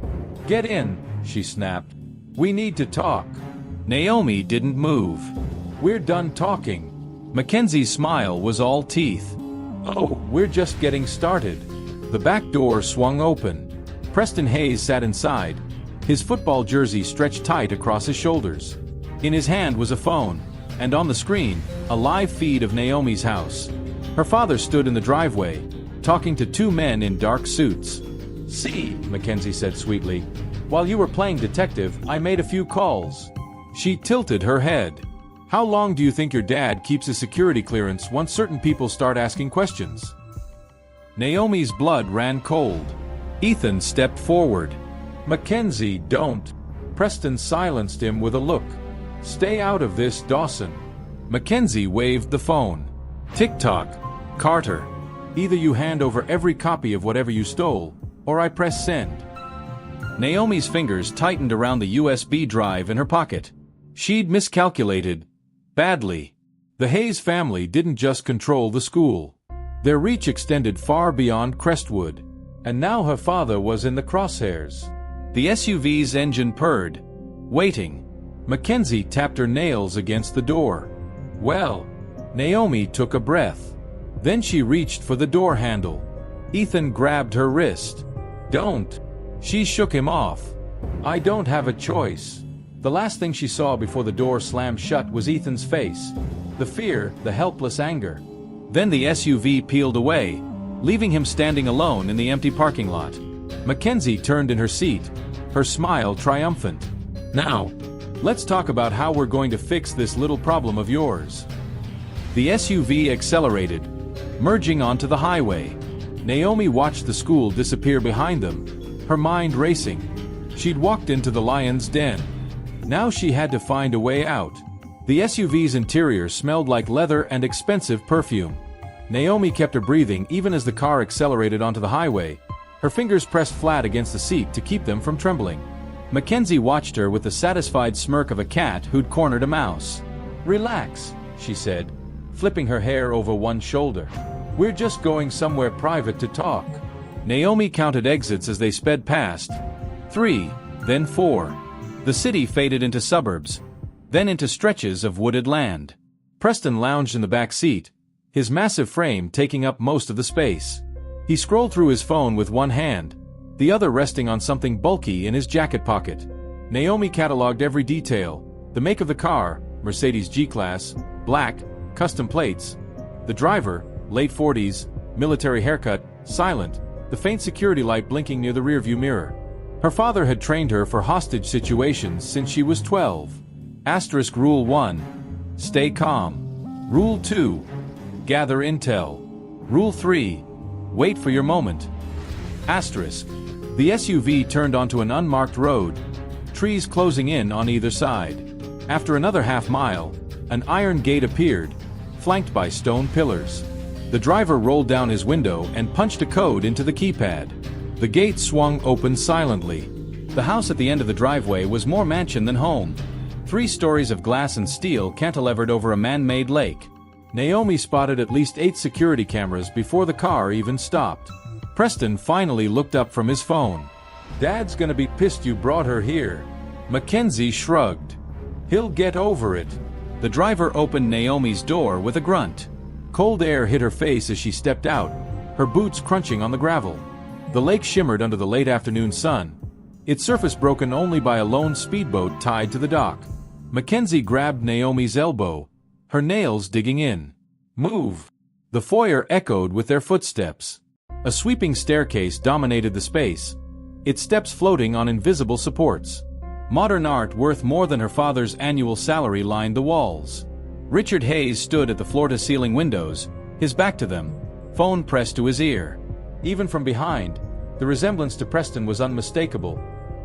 "Get in," she snapped. "We need to talk." Naomi didn't move. "We're done talking." Mackenzie's smile was all teeth. "Oh, we're just getting started." The back door swung open. Preston Hayes sat inside, his football jersey stretched tight across his shoulders. In his hand was a phone, and on the screen, a live feed of Naomi's house. Her father stood in the driveway, talking to two men in dark suits. "See," Mackenzie said sweetly, "while you were playing detective, I made a few calls." She tilted her head. "How long do you think your dad keeps his security clearance once certain people start asking questions?" Naomi's blood ran cold. Ethan stepped forward. "Mackenzie, don't." Preston silenced him with a look. "Stay out of this, Dawson." Mackenzie waved the phone. "Tick-tock. Carter. Either you hand over every copy of whatever you stole, or I press send." Naomi's fingers tightened around the USB drive in her pocket. She'd miscalculated. Badly. The Hayes family didn't just control the school. Their reach extended far beyond Crestwood. And now her father was in the crosshairs. The SUV's engine purred. Waiting. Mackenzie tapped her nails against the door. "Well." Naomi took a breath. Then she reached for the door handle. Ethan grabbed her wrist. "Don't." She shook him off. "I don't have a choice." The last thing she saw before the door slammed shut was Ethan's face. The fear, the helpless anger. Then the SUV peeled away, leaving him standing alone in the empty parking lot. Mackenzie turned in her seat, her smile triumphant. "Now, let's talk about how we're going to fix this little problem of yours." The SUV accelerated, merging onto the highway. Naomi watched the school disappear behind them, her mind racing. She'd walked into the lion's den. Now she had to find a way out. The SUV's interior smelled like leather and expensive perfume. Naomi kept her breathing even as the car accelerated onto the highway, her fingers pressed flat against the seat to keep them from trembling. Mackenzie watched her with the satisfied smirk of a cat who'd cornered a mouse. "Relax," she said, flipping her hair over one shoulder. "We're just going somewhere private to talk." Naomi counted exits as they sped past. 3, then 4. The city faded into suburbs, then into stretches of wooded land. Preston lounged in the back seat, his massive frame taking up most of the space. He scrolled through his phone with one hand, the other resting on something bulky in his jacket pocket. Naomi cataloged every detail: the make of the car, Mercedes G-Class, black, custom plates. The driver, late 40s, military haircut, silent, the faint security light blinking near the rearview mirror. Her father had trained her for hostage situations since she was 12. Asterisk Rule 1. Stay calm. Rule 2. Gather intel. Rule 3. Wait for your moment. Asterisk. The SUV turned onto an unmarked road, trees closing in on either side. After another half-mile, an iron gate appeared, flanked by stone pillars. The driver rolled down his window and punched a code into the keypad. The gate swung open silently. The house at the end of the driveway was more mansion than home. 3 stories of glass and steel cantilevered over a man-made lake. Naomi spotted at least 8 security cameras before the car even stopped. Preston finally looked up from his phone. "Dad's gonna be pissed you brought her here." Mackenzie shrugged. "He'll get over it." The driver opened Naomi's door with a grunt. Cold air hit her face as she stepped out, her boots crunching on the gravel. The lake shimmered under the late afternoon sun, its surface broken only by a lone speedboat tied to the dock. Mackenzie grabbed Naomi's elbow, her nails digging in. "Move!" The foyer echoed with their footsteps. A sweeping staircase dominated the space, its steps floating on invisible supports. Modern art worth more than her father's annual salary lined the walls. Richard Hayes stood at the floor-to-ceiling windows, his back to them, phone pressed to his ear. Even from behind, the resemblance to Preston was unmistakable.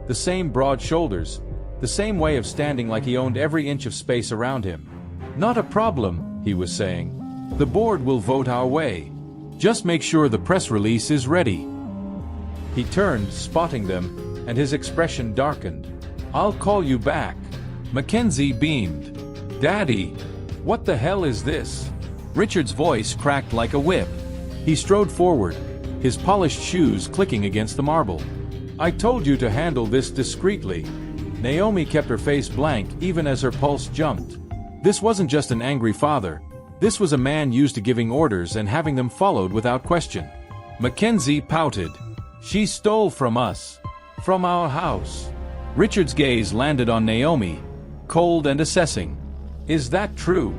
The same broad shoulders, the same way of standing like he owned every inch of space around him. "Not a problem," he was saying. "The board will vote our way. Just make sure the press release is ready." He turned, spotting them, and his expression darkened. "I'll call you back." Mackenzie beamed. "Daddy, what the hell is this?" Richard's voice cracked like a whip. He strode forward, his polished shoes clicking against the marble. "I told you to handle this discreetly." Naomi kept her face blank even as her pulse jumped. This wasn't just an angry father. This was a man used to giving orders and having them followed without question. Mackenzie pouted. "She stole from us. From our house." Richard's gaze landed on Naomi, cold and assessing. "Is that true?"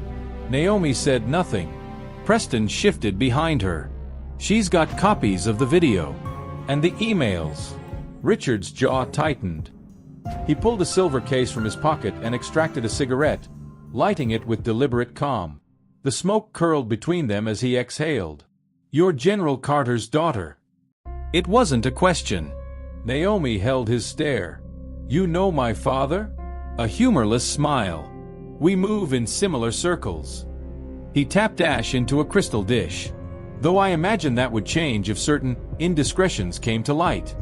Naomi said nothing. Preston shifted behind her. "She's got copies of the video. And the emails." Richard's jaw tightened. He pulled a silver case from his pocket and extracted a cigarette, lighting it with deliberate calm. The smoke curled between them as he exhaled. "You're General Carter's daughter." It wasn't a question. Naomi held his stare. "You know my father?" A humorless smile. "We move in similar circles." He tapped ash into a crystal dish. "Though I imagine that would change if certain indiscretions came to light."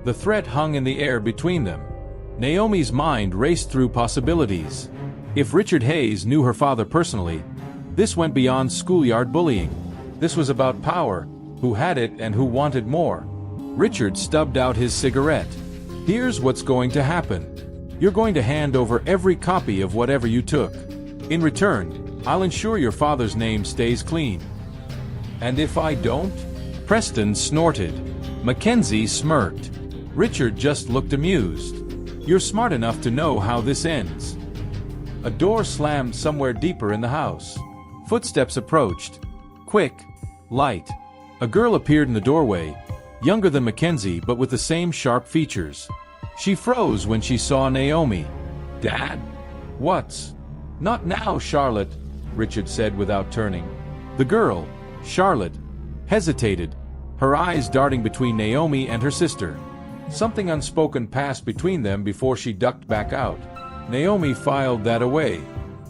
The threat hung in the air between them. Naomi's mind raced through possibilities. If Richard Hayes knew her father personally, this went beyond schoolyard bullying. This was about power, who had it and who wanted more. Richard stubbed out his cigarette. "Here's what's going to happen. You're going to hand over every copy of whatever you took. In return, I'll ensure your father's name stays clean." "And if I don't?" Preston snorted. Mackenzie smirked. Richard just looked amused. "You're smart enough to know how this ends." A door slammed somewhere deeper in the house. Footsteps approached. Quick, light. A girl appeared in the doorway, younger than Mackenzie but with the same sharp features. She froze when she saw Naomi. "Dad? What's—" "Not now, Charlotte," Richard said without turning. The girl, Charlotte, hesitated, her eyes darting between Naomi and her sister. Something unspoken passed between them before she ducked back out. Naomi filed that away.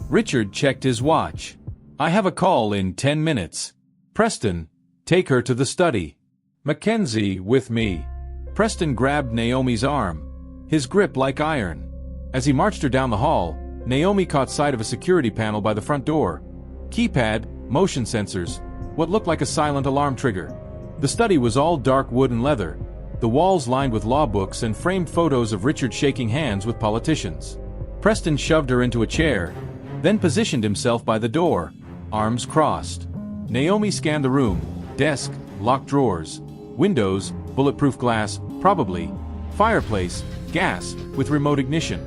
Richard checked his watch. "I have a call in 10 minutes. Preston, take her to the study." "Mackenzie, with me." Preston grabbed Naomi's arm, his grip like iron. As he marched her down the hall, Naomi caught sight of a security panel by the front door. Keypad, motion sensors, what looked like a silent alarm trigger. The study was all dark wood and leather, the walls lined with law books and framed photos of Richard shaking hands with politicians. Preston shoved her into a chair, then positioned himself by the door, arms crossed. Naomi scanned the room, desk, locked drawers, windows, bulletproof glass, probably, fireplace, gas, with remote ignition.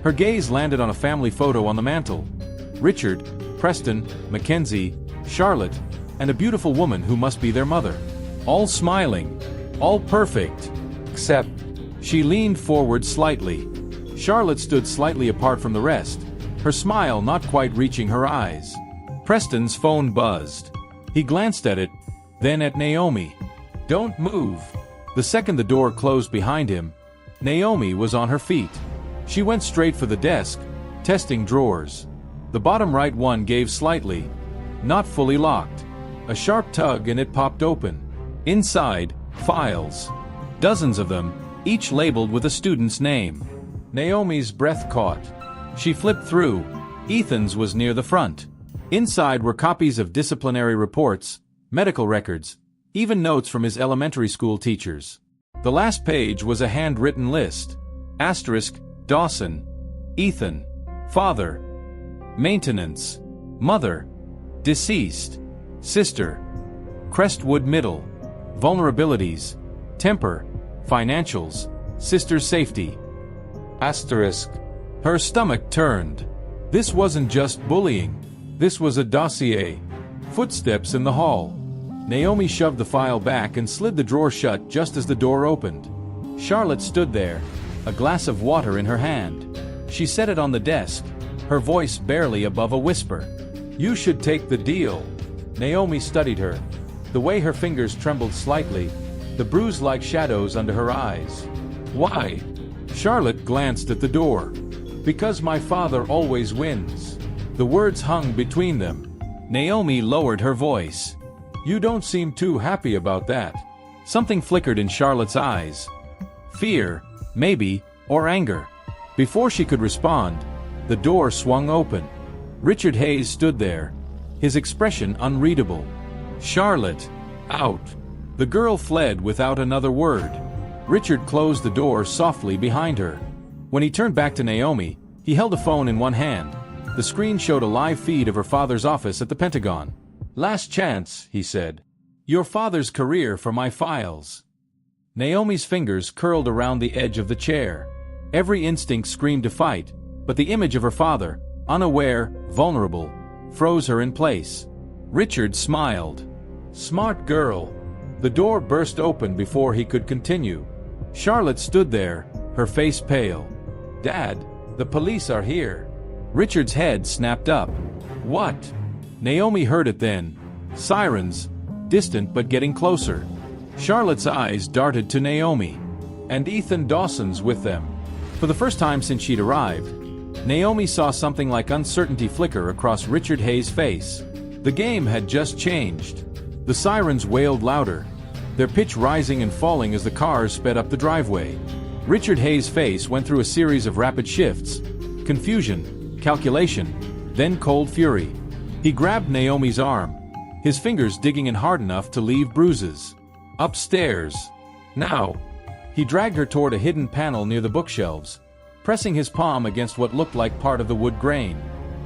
Her gaze landed on a family photo on the mantel. Richard, Preston, Mackenzie, Charlotte, and a beautiful woman who must be their mother. All smiling, all perfect, except she leaned forward slightly. Charlotte stood slightly apart from the rest, her smile not quite reaching her eyes. Preston's phone buzzed. He glanced at it, then at Naomi. "Don't move." The second the door closed behind him, Naomi was on her feet. She went straight for the desk, testing drawers. The bottom right one gave slightly, not fully locked. A sharp tug and it popped open. Inside, files. Dozens of them, each labeled with a student's name. Naomi's breath caught. She flipped through. Ethan's was near the front. Inside were copies of disciplinary reports, medical records, even notes from his elementary school teachers. The last page was a handwritten list. Asterisk, Dawson, Ethan, father, maintenance, mother, deceased, sister, Crestwood Middle, vulnerabilities, temper, financials, sister's safety. Asterisk. Her stomach turned. This wasn't just bullying. This was a dossier. Footsteps in the hall. Naomi shoved the file back and slid the drawer shut just as the door opened. Charlotte stood there, a glass of water in her hand. She set it on the desk, her voice barely above a whisper. "You should take the deal." Naomi studied her. The way her fingers trembled slightly, the bruise-like shadows under her eyes. "Why?" Charlotte glanced at the door. "Because my father always wins." The words hung between them. Naomi lowered her voice. "You don't seem too happy about that." Something flickered in Charlotte's eyes. Fear, maybe, or anger. Before she could respond, the door swung open. Richard Hayes stood there, his expression unreadable. "Charlotte, out." The girl fled without another word. Richard closed the door softly behind her. When he turned back to Naomi, he held a phone in one hand. The screen showed a live feed of her father's office at the Pentagon. "Last chance," he said. "Your father's career for my files." Naomi's fingers curled around the edge of the chair. Every instinct screamed to fight, but the image of her father, unaware, vulnerable, froze her in place. Richard smiled. "Smart girl." The door burst open before he could continue. Charlotte stood there, her face pale. "Dad, the police are here." Richard's head snapped up. "What?" Naomi heard it then. Sirens, distant but getting closer. Charlotte's eyes darted to Naomi. And Ethan Dawson's with them. For the first time since she'd arrived, Naomi saw something like uncertainty flicker across Richard Hayes' face. The game had just changed. The sirens wailed louder, their pitch rising and falling as the cars sped up the driveway. Richard Hayes' face went through a series of rapid shifts. Confusion, calculation, then cold fury. He grabbed Naomi's arm, his fingers digging in hard enough to leave bruises. "Upstairs. Now." He dragged her toward a hidden panel near the bookshelves, pressing his palm against what looked like part of the wood grain.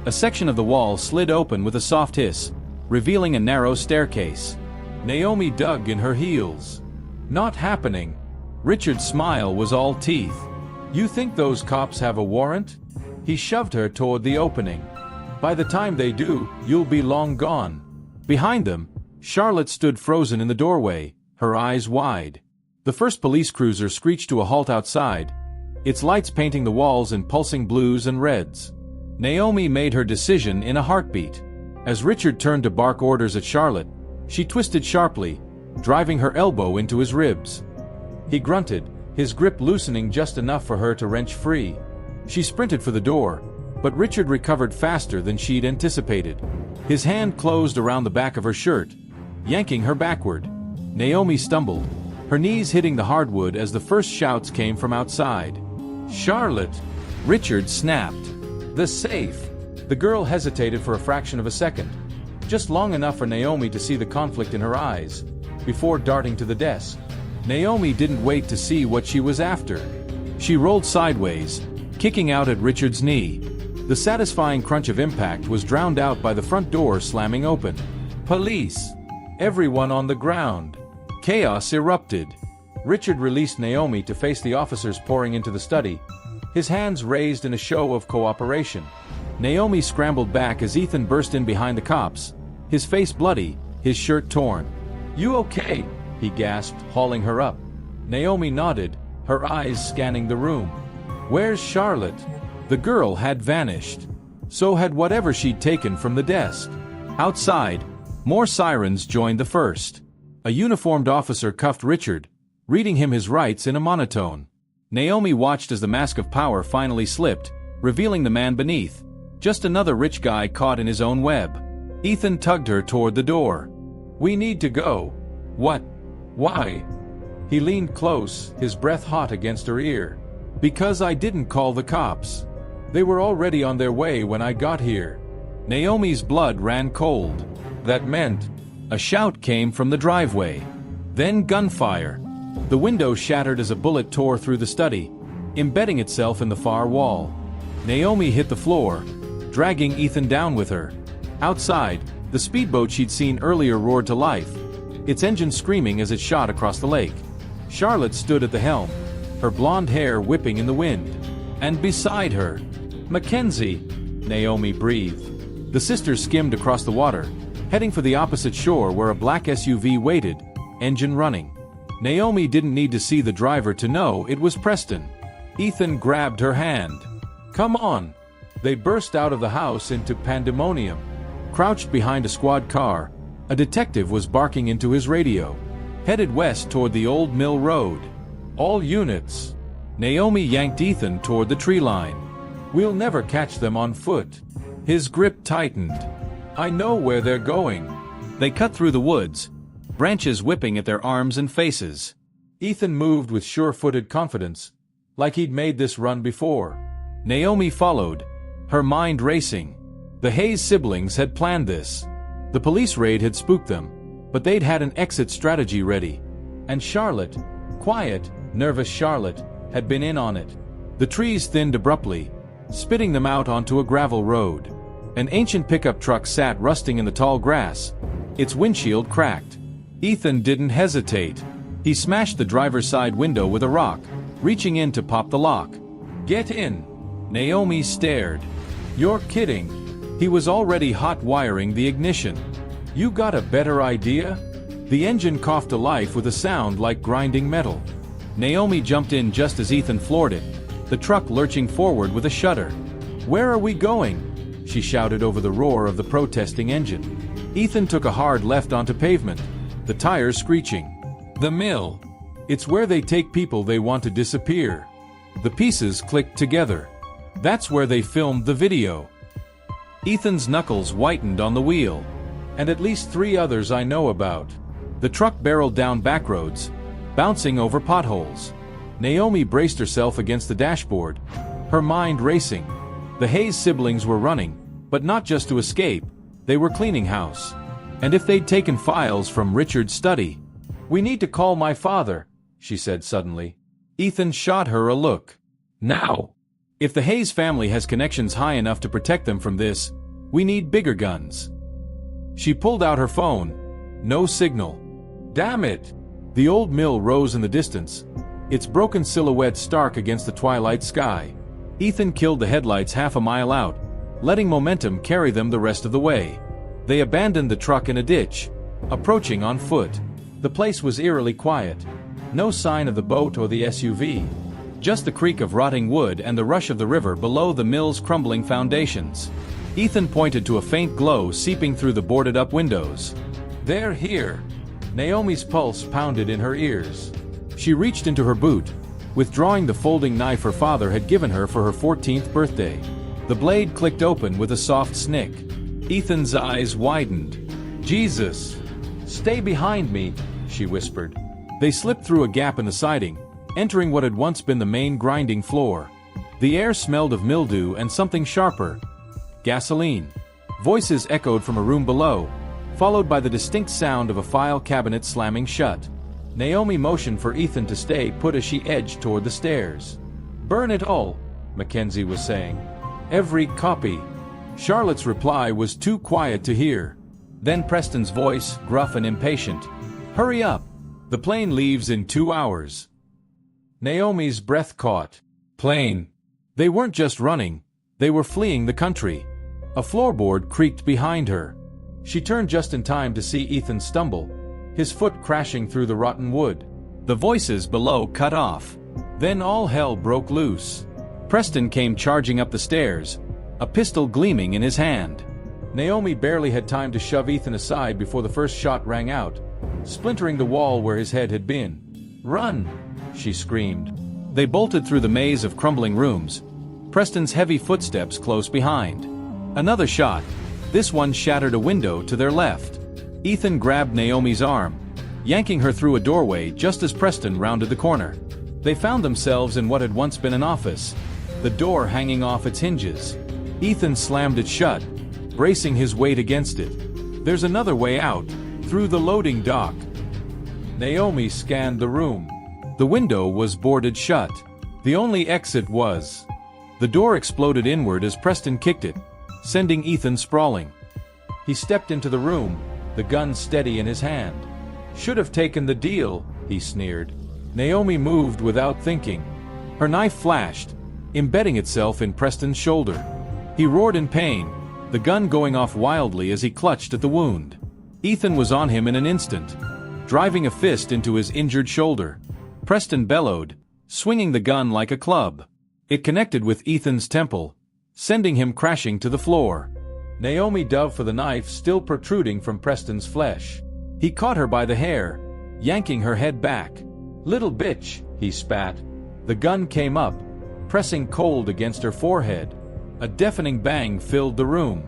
A section of the wall slid open with a soft hiss, revealing a narrow staircase. Naomi dug in her heels. "Not happening." Richard's smile was all teeth. "You think those cops have a warrant?" He shoved her toward the opening. "By the time they do, you'll be long gone." Behind them, Charlotte stood frozen in the doorway, her eyes wide. The first police cruiser screeched to a halt outside, its lights painting the walls in pulsing blues and reds. Naomi made her decision in a heartbeat. As Richard turned to bark orders at Charlotte, she twisted sharply, driving her elbow into his ribs. He grunted, his grip loosening just enough for her to wrench free. She sprinted for the door, but Richard recovered faster than she'd anticipated. His hand closed around the back of her shirt, yanking her backward. Naomi stumbled, her knees hitting the hardwood as the first shouts came from outside. "Charlotte!" Richard snapped. "The safe!" The girl hesitated for a fraction of a second, just long enough for Naomi to see the conflict in her eyes, before darting to the desk. Naomi didn't wait to see what she was after. She rolled sideways, kicking out at Richard's knee. The satisfying crunch of impact was drowned out by the front door slamming open. "Police!" Everyone on the ground. Chaos erupted. Richard released Naomi to face the officers pouring into the study, his hands raised in a show of cooperation. Naomi scrambled back as Ethan burst in behind the cops, his face bloody, his shirt torn. "You okay?" he gasped, hauling her up. Naomi nodded, her eyes scanning the room. "Where's Charlotte?" The girl had vanished. So had whatever she'd taken from the desk. Outside, more sirens joined the first. A uniformed officer cuffed Richard, reading him his rights in a monotone. Naomi watched as the mask of power finally slipped, revealing the man beneath. Just another rich guy caught in his own web. Ethan tugged her toward the door. "We need to go." "What? Why?" He leaned close, his breath hot against her ear. "Because I didn't call the cops. They were already on their way when I got here." Naomi's blood ran cold. That meant... A shout came from the driveway. Then gunfire. The window shattered as a bullet tore through the study, embedding itself in the far wall. Naomi hit the floor, dragging Ethan down with her. Outside, the speedboat she'd seen earlier roared to life, its engine screaming as it shot across the lake. Charlotte stood at the helm, her blonde hair whipping in the wind. And beside her, Mackenzie, Naomi breathed. The sisters skimmed across the water, heading for the opposite shore where a black SUV waited, engine running. Naomi didn't need to see the driver to know it was Preston. Ethan grabbed her hand. "Come on." They burst out of the house into pandemonium. Crouched behind a squad car, a detective was barking into his radio. Headed west toward the old mill road. "All units." Naomi yanked Ethan toward the tree line. "We'll never catch them on foot." His grip tightened. "I know where they're going." They cut through the woods, branches whipping at their arms and faces. Ethan moved with sure-footed confidence, like he'd made this run before. Naomi followed, her mind racing. The Hayes siblings had planned this. The police raid had spooked them, but they'd had an exit strategy ready. And Charlotte, quiet, nervous Charlotte, had been in on it. The trees thinned abruptly, spitting them out onto a gravel road. An ancient pickup truck sat rusting in the tall grass, its windshield cracked. Ethan didn't hesitate. He smashed the driver's side window with a rock, reaching in to pop the lock. "Get in." Naomi stared. "You're kidding." He was already hot wiring the ignition. "You got a better idea?" The engine coughed to life with a sound like grinding metal. Naomi jumped in just as Ethan floored it, the truck lurching forward with a shudder. "Where are we going?" she shouted over the roar of the protesting engine. Ethan took a hard left onto pavement, the tires screeching. "The mill. It's where they take people they want to disappear." The pieces clicked together. That's where they filmed the video. Ethan's knuckles whitened on the wheel. "And at least 3 others I know about." The truck barreled down back roads, bouncing over potholes. Naomi braced herself against the dashboard, her mind racing. The Hayes siblings were running, but not just to escape, they were cleaning house. And if they'd taken files from Richard's study. "We need to call my father," she said suddenly. Ethan shot her a look. "Now! If the Hayes family has connections high enough to protect them from this, we need bigger guns." She pulled out her phone. No signal. "Damn it!" The old mill rose in the distance, its broken silhouette stark against the twilight sky. Ethan killed the headlights half a mile out, letting momentum carry them the rest of the way. They abandoned the truck in a ditch, approaching on foot. The place was eerily quiet. No sign of the boat or the SUV. Just the creak of rotting wood and the rush of the river below the mill's crumbling foundations. Ethan pointed to a faint glow seeping through the boarded-up windows. "They're here." Naomi's pulse pounded in her ears. She reached into her boot, withdrawing the folding knife her father had given her for her 14th birthday. The blade clicked open with a soft snick. Ethan's eyes widened. "Jesus! Stay behind me," she whispered. They slipped through a gap in the siding, entering what had once been the main grinding floor. The air smelled of mildew and something sharper. Gasoline. Voices echoed from a room below, followed by the distinct sound of a file cabinet slamming shut. Naomi motioned for Ethan to stay put as she edged toward the stairs. "Burn it all," Mackenzie was saying. "Every copy." Charlotte's reply was too quiet to hear. Then Preston's voice, gruff and impatient. "Hurry up! The plane leaves in 2 hours." Naomi's breath caught. Plane. They weren't just running, they were fleeing the country. A floorboard creaked behind her. She turned just in time to see Ethan stumble, his foot crashing through the rotten wood. The voices below cut off. Then all hell broke loose. Preston came charging up the stairs, a pistol gleaming in his hand. Naomi barely had time to shove Ethan aside before the first shot rang out, splintering the wall where his head had been. "Run!" she screamed. They bolted through the maze of crumbling rooms, Preston's heavy footsteps close behind. Another shot. This one shattered a window to their left. Ethan grabbed Naomi's arm, yanking her through a doorway just as Preston rounded the corner. They found themselves in what had once been an office, the door hanging off its hinges. Ethan slammed it shut, bracing his weight against it. "There's another way out, through the loading dock." Naomi scanned the room. The window was boarded shut. The only exit was. The door exploded inward as Preston kicked it, sending Ethan sprawling. He stepped into the room, the gun steady in his hand. "Should have taken the deal," he sneered. Naomi moved without thinking. Her knife flashed, embedding itself in Preston's shoulder. He roared in pain, the gun going off wildly as he clutched at the wound. Ethan was on him in an instant, driving a fist into his injured shoulder. Preston bellowed, swinging the gun like a club. It connected with Ethan's temple, sending him crashing to the floor. Naomi dove for the knife still protruding from Preston's flesh. He caught her by the hair, yanking her head back. "Little bitch," he spat. The gun came up, pressing cold against her forehead. A deafening bang filled the room.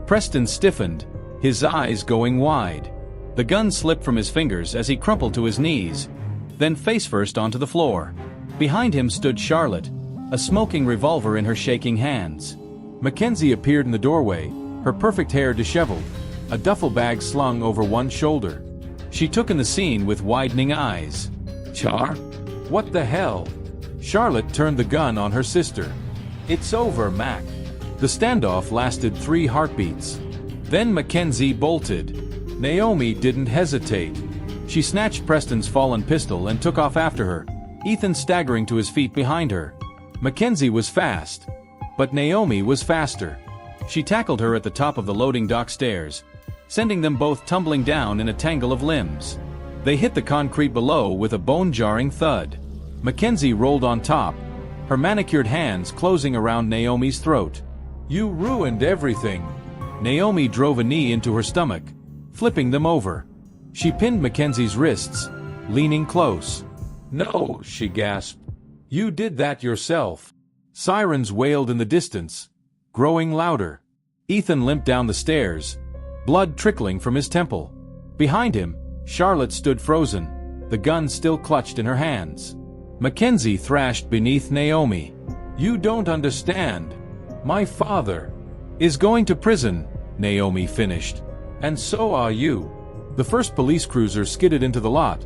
Preston stiffened, his eyes going wide. The gun slipped from his fingers as he crumpled to his knees, then face-first onto the floor. Behind him stood Charlotte, a smoking revolver in her shaking hands. Mackenzie appeared in the doorway, her perfect hair disheveled, a duffel bag slung over one shoulder. She took in the scene with widening eyes. "Char? What the hell?" Charlotte turned the gun on her sister. "It's over, Mac." The standoff lasted 3 heartbeats. Then Mackenzie bolted. Naomi didn't hesitate. She snatched Preston's fallen pistol and took off after her, Ethan staggering to his feet behind her. Mackenzie was fast, but Naomi was faster. She tackled her at the top of the loading dock stairs, sending them both tumbling down in a tangle of limbs. They hit the concrete below with a bone-jarring thud. Mackenzie rolled on top, her manicured hands closing around Naomi's throat. "You ruined everything." Naomi drove a knee into her stomach, flipping them over. She pinned Mackenzie's wrists, leaning close. "No," she gasped. "You did that yourself." Sirens wailed in the distance, growing louder. Ethan limped down the stairs, blood trickling from his temple. Behind him, Charlotte stood frozen, the gun still clutched in her hands. Mackenzie thrashed beneath Naomi. "You don't understand. My father is going to prison," Naomi finished. "And so are you." The first police cruiser skidded into the lot,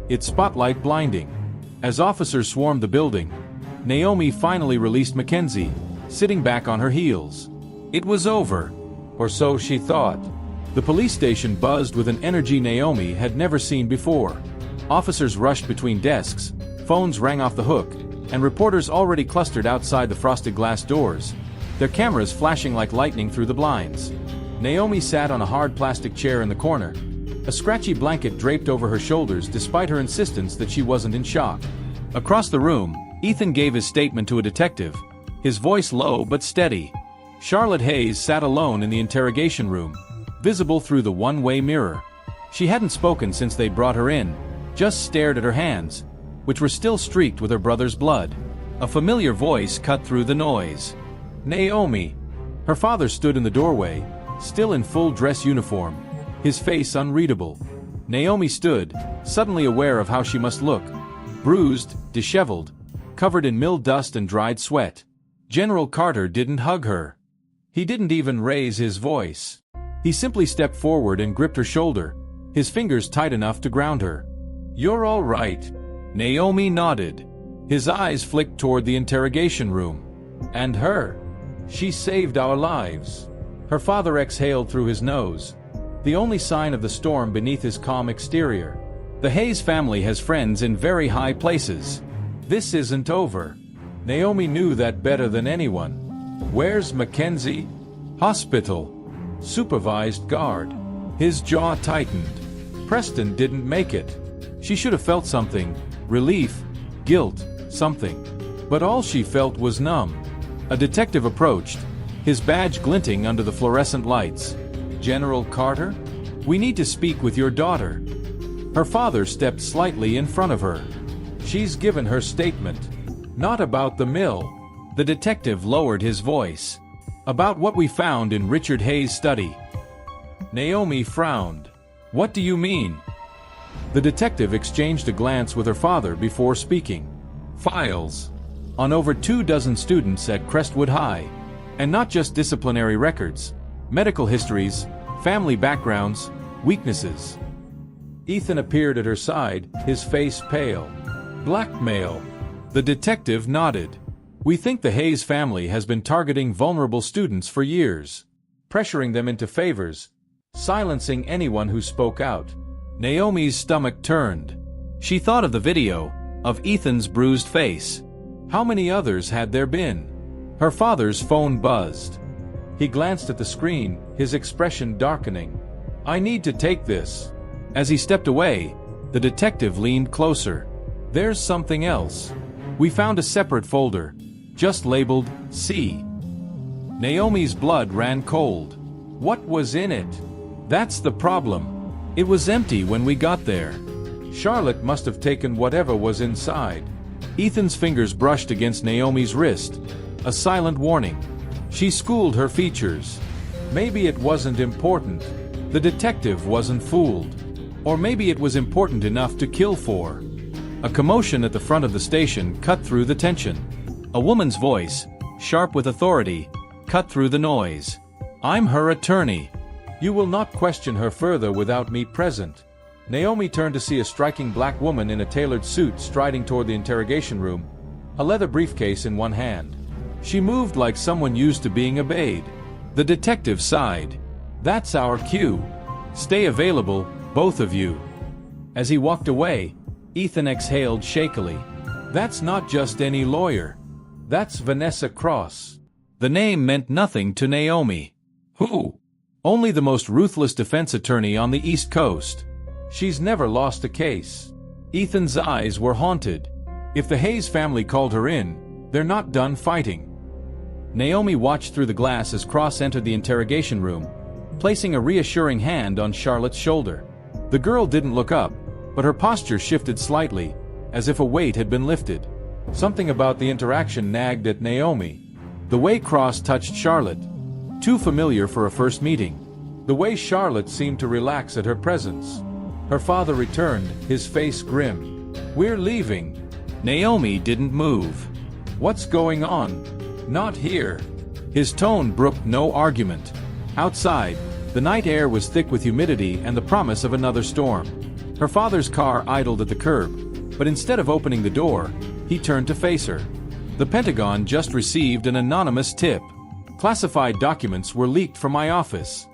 its spotlight blinding. As officers swarmed the building, Naomi finally released Mackenzie, sitting back on her heels. It was over, or so she thought. The police station buzzed with an energy Naomi had never seen before. Officers rushed between desks, phones rang off the hook, and reporters already clustered outside the frosted glass doors, their cameras flashing like lightning through the blinds. Naomi sat on a hard plastic chair in the corner, a scratchy blanket draped over her shoulders despite her insistence that she wasn't in shock. Across the room, Ethan gave his statement to a detective, his voice low but steady. Charlotte Hayes sat alone in the interrogation room, visible through the one-way mirror. She hadn't spoken since they brought her in, just stared at her hands, which were still streaked with her brother's blood. A familiar voice cut through the noise. "Naomi." Her father stood in the doorway, still in full dress uniform, his face unreadable. Naomi stood, suddenly aware of how she must look. Bruised, disheveled, covered in mill dust and dried sweat. General Carter didn't hug her. He didn't even raise his voice. He simply stepped forward and gripped her shoulder, his fingers tight enough to ground her. "You're all right." Naomi nodded. His eyes flicked toward the interrogation room. "And her? She saved our lives." Her father exhaled through his nose, the only sign of the storm beneath his calm exterior. "The Hayes family has friends in very high places. This isn't over." Naomi knew that better than anyone. "Where's Mackenzie?" "Hospital." "Supervised guard." His jaw tightened. Preston didn't make it. She should have felt something, relief, guilt, something. But all she felt was numb. A detective approached, his badge glinting under the fluorescent lights. "General Carter? We need to speak with your daughter." Her father stepped slightly in front of her. "She's given her statement. Not about the mill." The detective lowered his voice. "About what we found in Richard Hayes' study." Naomi frowned. "What do you mean?" The detective exchanged a glance with her father before speaking. "Files on over 24 students at Crestwood High. And not just disciplinary records. Medical histories, family backgrounds, weaknesses." Ethan appeared at her side, his face pale. "Blackmail." The detective nodded. "We think the Hayes family has been targeting vulnerable students for years, pressuring them into favors, silencing anyone who spoke out." Naomi's stomach turned. She thought of the video, of Ethan's bruised face. How many others had there been? Her father's phone buzzed. He glanced at the screen, his expression darkening. "I need to take this." As he stepped away, the detective leaned closer. "There's something else. We found a separate folder, just labeled C." Naomi's blood ran cold. What was in it? That's the problem. It was empty when we got there. Charlotte must have taken whatever was inside. Ethan's fingers brushed against Naomi's wrist, a silent warning. She schooled her features. Maybe it wasn't important. The detective wasn't fooled. Or maybe it was important enough to kill for. A commotion at the front of the station cut through the tension. A woman's voice, sharp with authority, cut through the noise. "I'm her attorney. You will not question her further without me present." Naomi turned to see a striking black woman in a tailored suit striding toward the interrogation room, a leather briefcase in one hand. She moved like someone used to being obeyed. The detective sighed. "That's our cue. Stay available, both of you." As he walked away, Ethan exhaled shakily. "That's not just any lawyer. That's Vanessa Cross." The name meant nothing to Naomi. Who? Only the most ruthless defense attorney on the East Coast. She's never lost a case. Ethan's eyes were haunted. If the Hayes family called her in, they're not done fighting. Naomi watched through the glass as Cross entered the interrogation room, placing a reassuring hand on Charlotte's shoulder. The girl didn't look up, but her posture shifted slightly, as if a weight had been lifted. Something about the interaction nagged at Naomi. The way Cross touched Charlotte, too familiar for a first meeting. The way Charlotte seemed to relax at her presence. Her father returned, his face grim. "We're leaving." Naomi didn't move. "What's going on?" "Not here." His tone brooked no argument. Outside, the night air was thick with humidity and the promise of another storm. Her father's car idled at the curb, but instead of opening the door, he turned to face her. The Pentagon just received an anonymous tip. Classified documents were leaked from my office.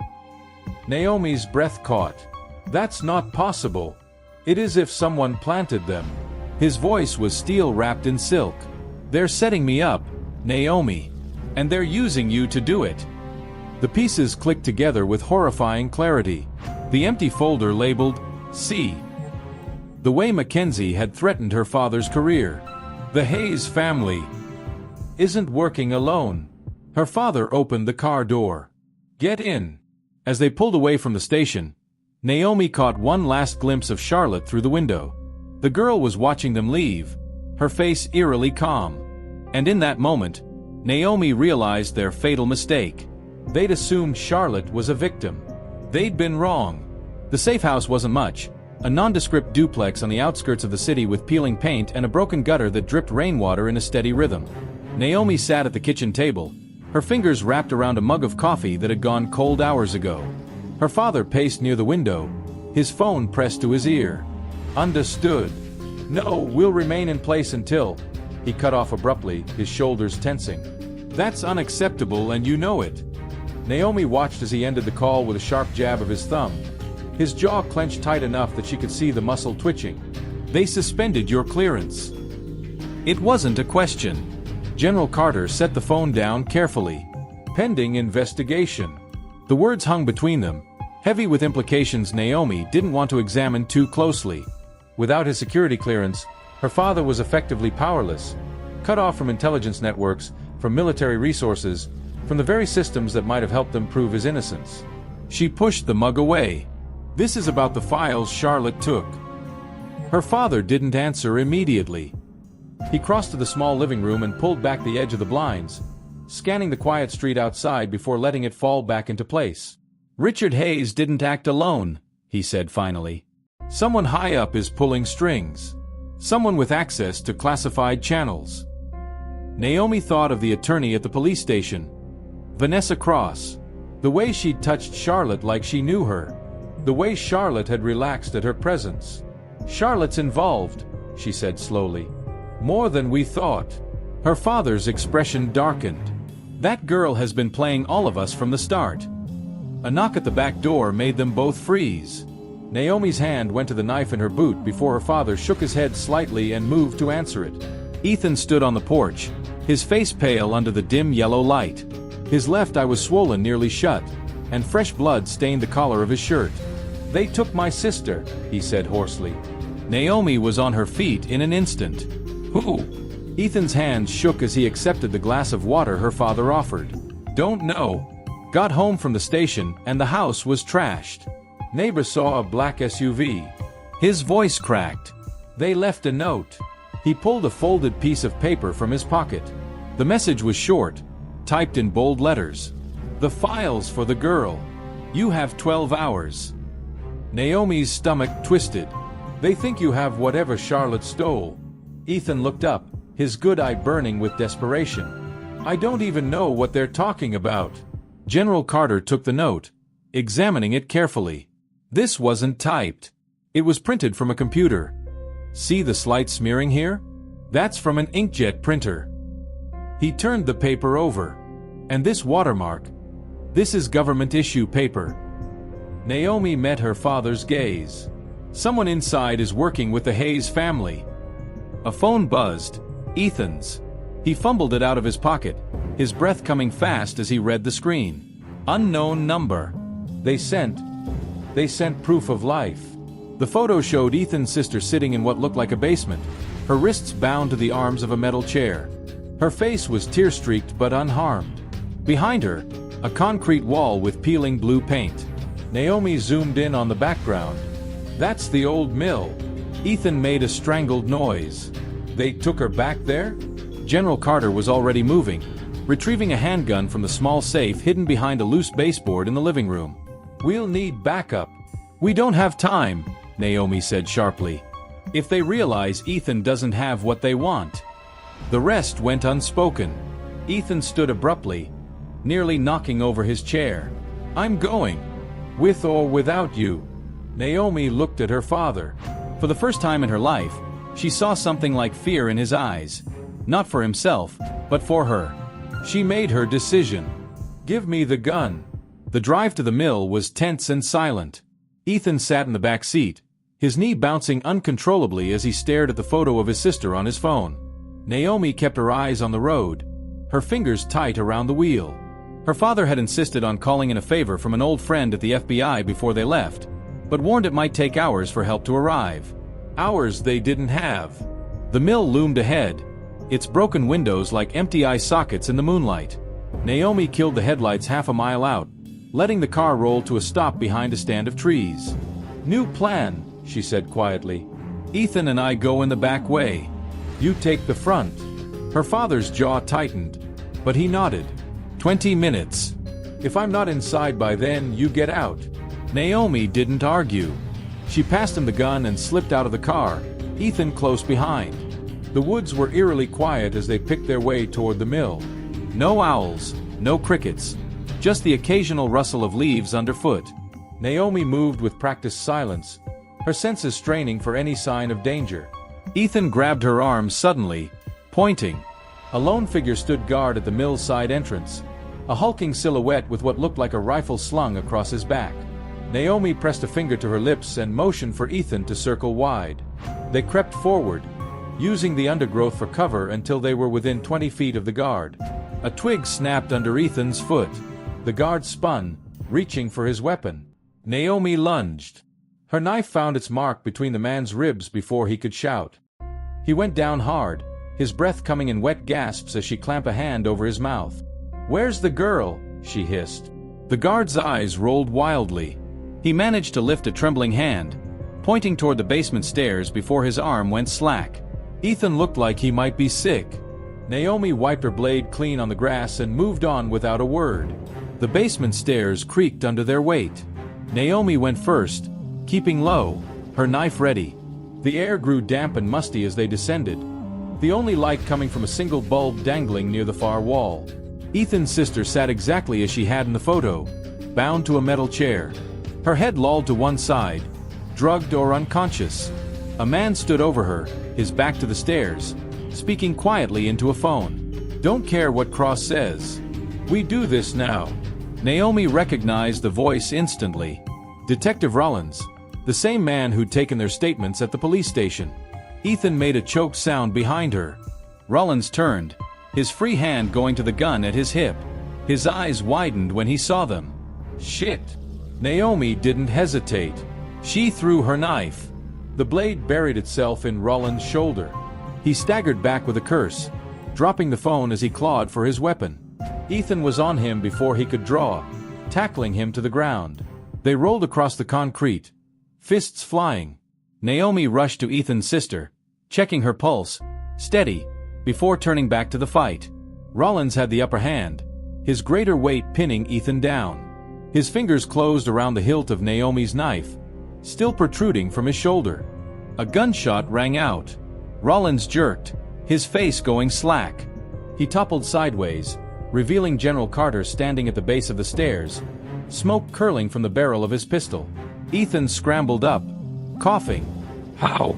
Naomi's breath caught. "That's not possible. It is if someone planted them." His voice was steel wrapped in silk. "They're setting me up, Naomi. And they're using you to do it." The pieces clicked together with horrifying clarity. The empty folder labeled C. The way Mackenzie had threatened her father's career. The Hayes family isn't working alone. Her father opened the car door. "Get in." As they pulled away from the station, Naomi caught one last glimpse of Charlotte through the window. The girl was watching them leave, her face eerily calm. And in that moment, Naomi realized their fatal mistake. They'd assumed Charlotte was a victim. They'd been wrong. The safe house wasn't much, a nondescript duplex on the outskirts of the city with peeling paint and a broken gutter that dripped rainwater in a steady rhythm. Naomi sat at the kitchen table, her fingers wrapped around a mug of coffee that had gone cold hours ago. Her father paced near the window, his phone pressed to his ear. "Understood. No, we'll remain in place until..." He cut off abruptly, his shoulders tensing. "That's unacceptable and you know it." Naomi watched as he ended the call with a sharp jab of his thumb. His jaw clenched tight enough that she could see the muscle twitching. "They suspended your clearance." It wasn't a question. General Carter set the phone down carefully. "Pending investigation." The words hung between them, heavy with implications Naomi didn't want to examine too closely. Without his security clearance, her father was effectively powerless, cut off from intelligence networks, from military resources, from the very systems that might have helped them prove his innocence. She pushed the mug away. "This is about the files Charlotte took. Her father didn't answer immediately. He crossed to the small living room and pulled back the edge of the blinds, scanning the quiet street outside before letting it fall back into place. "Richard Hayes didn't act alone," he said finally. "Someone high up is pulling strings. Someone with access to classified channels." Naomi thought of the attorney at the police station, Vanessa Cross. The way she'd touched Charlotte like she knew her. The way Charlotte had relaxed at her presence. "Charlotte's involved," she said slowly. "More than we thought." Her father's expression darkened. "That girl has been playing all of us from the start." A knock at the back door made them both freeze. Naomi's hand went to the knife in her boot before her father shook his head slightly and moved to answer it. Ethan stood on the porch, his face pale under the dim yellow light. His left eye was swollen nearly shut, and fresh blood stained the collar of his shirt. "They took my sister," he said hoarsely. Naomi was on her feet in an instant. "Who?" Ethan's hands shook as he accepted the glass of water her father offered. "Don't know. Got home from the station and the house was trashed. Neighbor saw a black SUV." His voice cracked. "They left a note." He pulled a folded piece of paper from his pocket. The message was short, typed in bold letters. "The files for the girl. You have 12 hours. Naomi's stomach twisted. "They think you have whatever Charlotte stole." Ethan looked up, his good eye burning with desperation. "I don't even know what they're talking about." General Carter took the note, examining it carefully. This wasn't typed. It was printed from a computer. "See the slight smearing here? That's from an inkjet printer." He turned the paper over. "And this watermark? This is government issue paper." Naomi met her father's gaze. "Someone inside is working with the Hayes family." A phone buzzed. Ethan's. He fumbled it out of his pocket, his breath coming fast as he read the screen. "Unknown number. They sent proof of life." The photo showed Ethan's sister sitting in what looked like a basement, her wrists bound to the arms of a metal chair. Her face was tear-streaked but unharmed. Behind her, a concrete wall with peeling blue paint. Naomi zoomed in on the background. "That's the old mill." Ethan made a strangled noise. "They took her back there?" General Carter was already moving, retrieving a handgun from the small safe hidden behind a loose baseboard in the living room. "We'll need backup." "We don't have time," Naomi said sharply. "If they realize Ethan doesn't have what they want." The rest went unspoken. Ethan stood abruptly, nearly knocking over his chair. "I'm going. With or without you." Naomi looked at her father. For the first time in her life, she saw something like fear in his eyes. Not for himself, but for her. She made her decision. "Give me the gun." The drive to the mill was tense and silent. Ethan sat in the back seat, his knee bouncing uncontrollably as he stared at the photo of his sister on his phone. Naomi kept her eyes on the road, her fingers tight around the wheel. Her father had insisted on calling in a favor from an old friend at the FBI before they left, but warned it might take hours for help to arrive. Hours they didn't have. The mill loomed ahead, its broken windows like empty eye sockets in the moonlight. Naomi killed the headlights half a mile out, letting the car roll to a stop behind a stand of trees. "New plan," she said quietly. "Ethan and I go in the back way. You take the front." Her father's jaw tightened, but he nodded. 20 minutes. If I'm not inside by then, you get out." Naomi didn't argue. She passed him the gun and slipped out of the car, Ethan close behind. The woods were eerily quiet as they picked their way toward the mill. No owls, no crickets, just the occasional rustle of leaves underfoot. Naomi moved with practiced silence, her senses straining for any sign of danger. Ethan grabbed her arm suddenly, pointing. A lone figure stood guard at the mill's side entrance, a hulking silhouette with what looked like a rifle slung across his back. Naomi pressed a finger to her lips and motioned for Ethan to circle wide. They crept forward, using the undergrowth for cover until they were within 20 feet of the guard. A twig snapped under Ethan's foot. The guard spun, reaching for his weapon. Naomi lunged. Her knife found its mark between the man's ribs before he could shout. He went down hard, his breath coming in wet gasps as she clamped a hand over his mouth. "Where's the girl?" she hissed. The guard's eyes rolled wildly. He managed to lift a trembling hand, pointing toward the basement stairs before his arm went slack. Ethan looked like he might be sick. Naomi wiped her blade clean on the grass and moved on without a word. The basement stairs creaked under their weight. Naomi went first, keeping low, her knife ready. The air grew damp and musty as they descended, the only light coming from a single bulb dangling near the far wall. Ethan's sister sat exactly as she had in the photo, bound to a metal chair. Her head lolled to one side, drugged or unconscious. A man stood over her, his back to the stairs, speaking quietly into a phone. "Don't care what Cross says. We do this now." Naomi recognized the voice instantly. Detective Rollins, the same man who'd taken their statements at the police station. Ethan made a choked sound behind her. Rollins turned, his free hand going to the gun at his hip. His eyes widened when he saw them. "Shit." Naomi didn't hesitate. She threw her knife. The blade buried itself in Rollins' shoulder. He staggered back with a curse, dropping the phone as he clawed for his weapon. Ethan was on him before he could draw, tackling him to the ground. They rolled across the concrete, fists flying. Naomi rushed to Ethan's sister, checking her pulse, steady, before turning back to the fight. Rollins had the upper hand, his greater weight pinning Ethan down. His fingers closed around the hilt of Naomi's knife, still protruding from his shoulder. A gunshot rang out. Rollins jerked, his face going slack. He toppled sideways, revealing General Carter standing at the base of the stairs, smoke curling from the barrel of his pistol. Ethan scrambled up, coughing. "How?"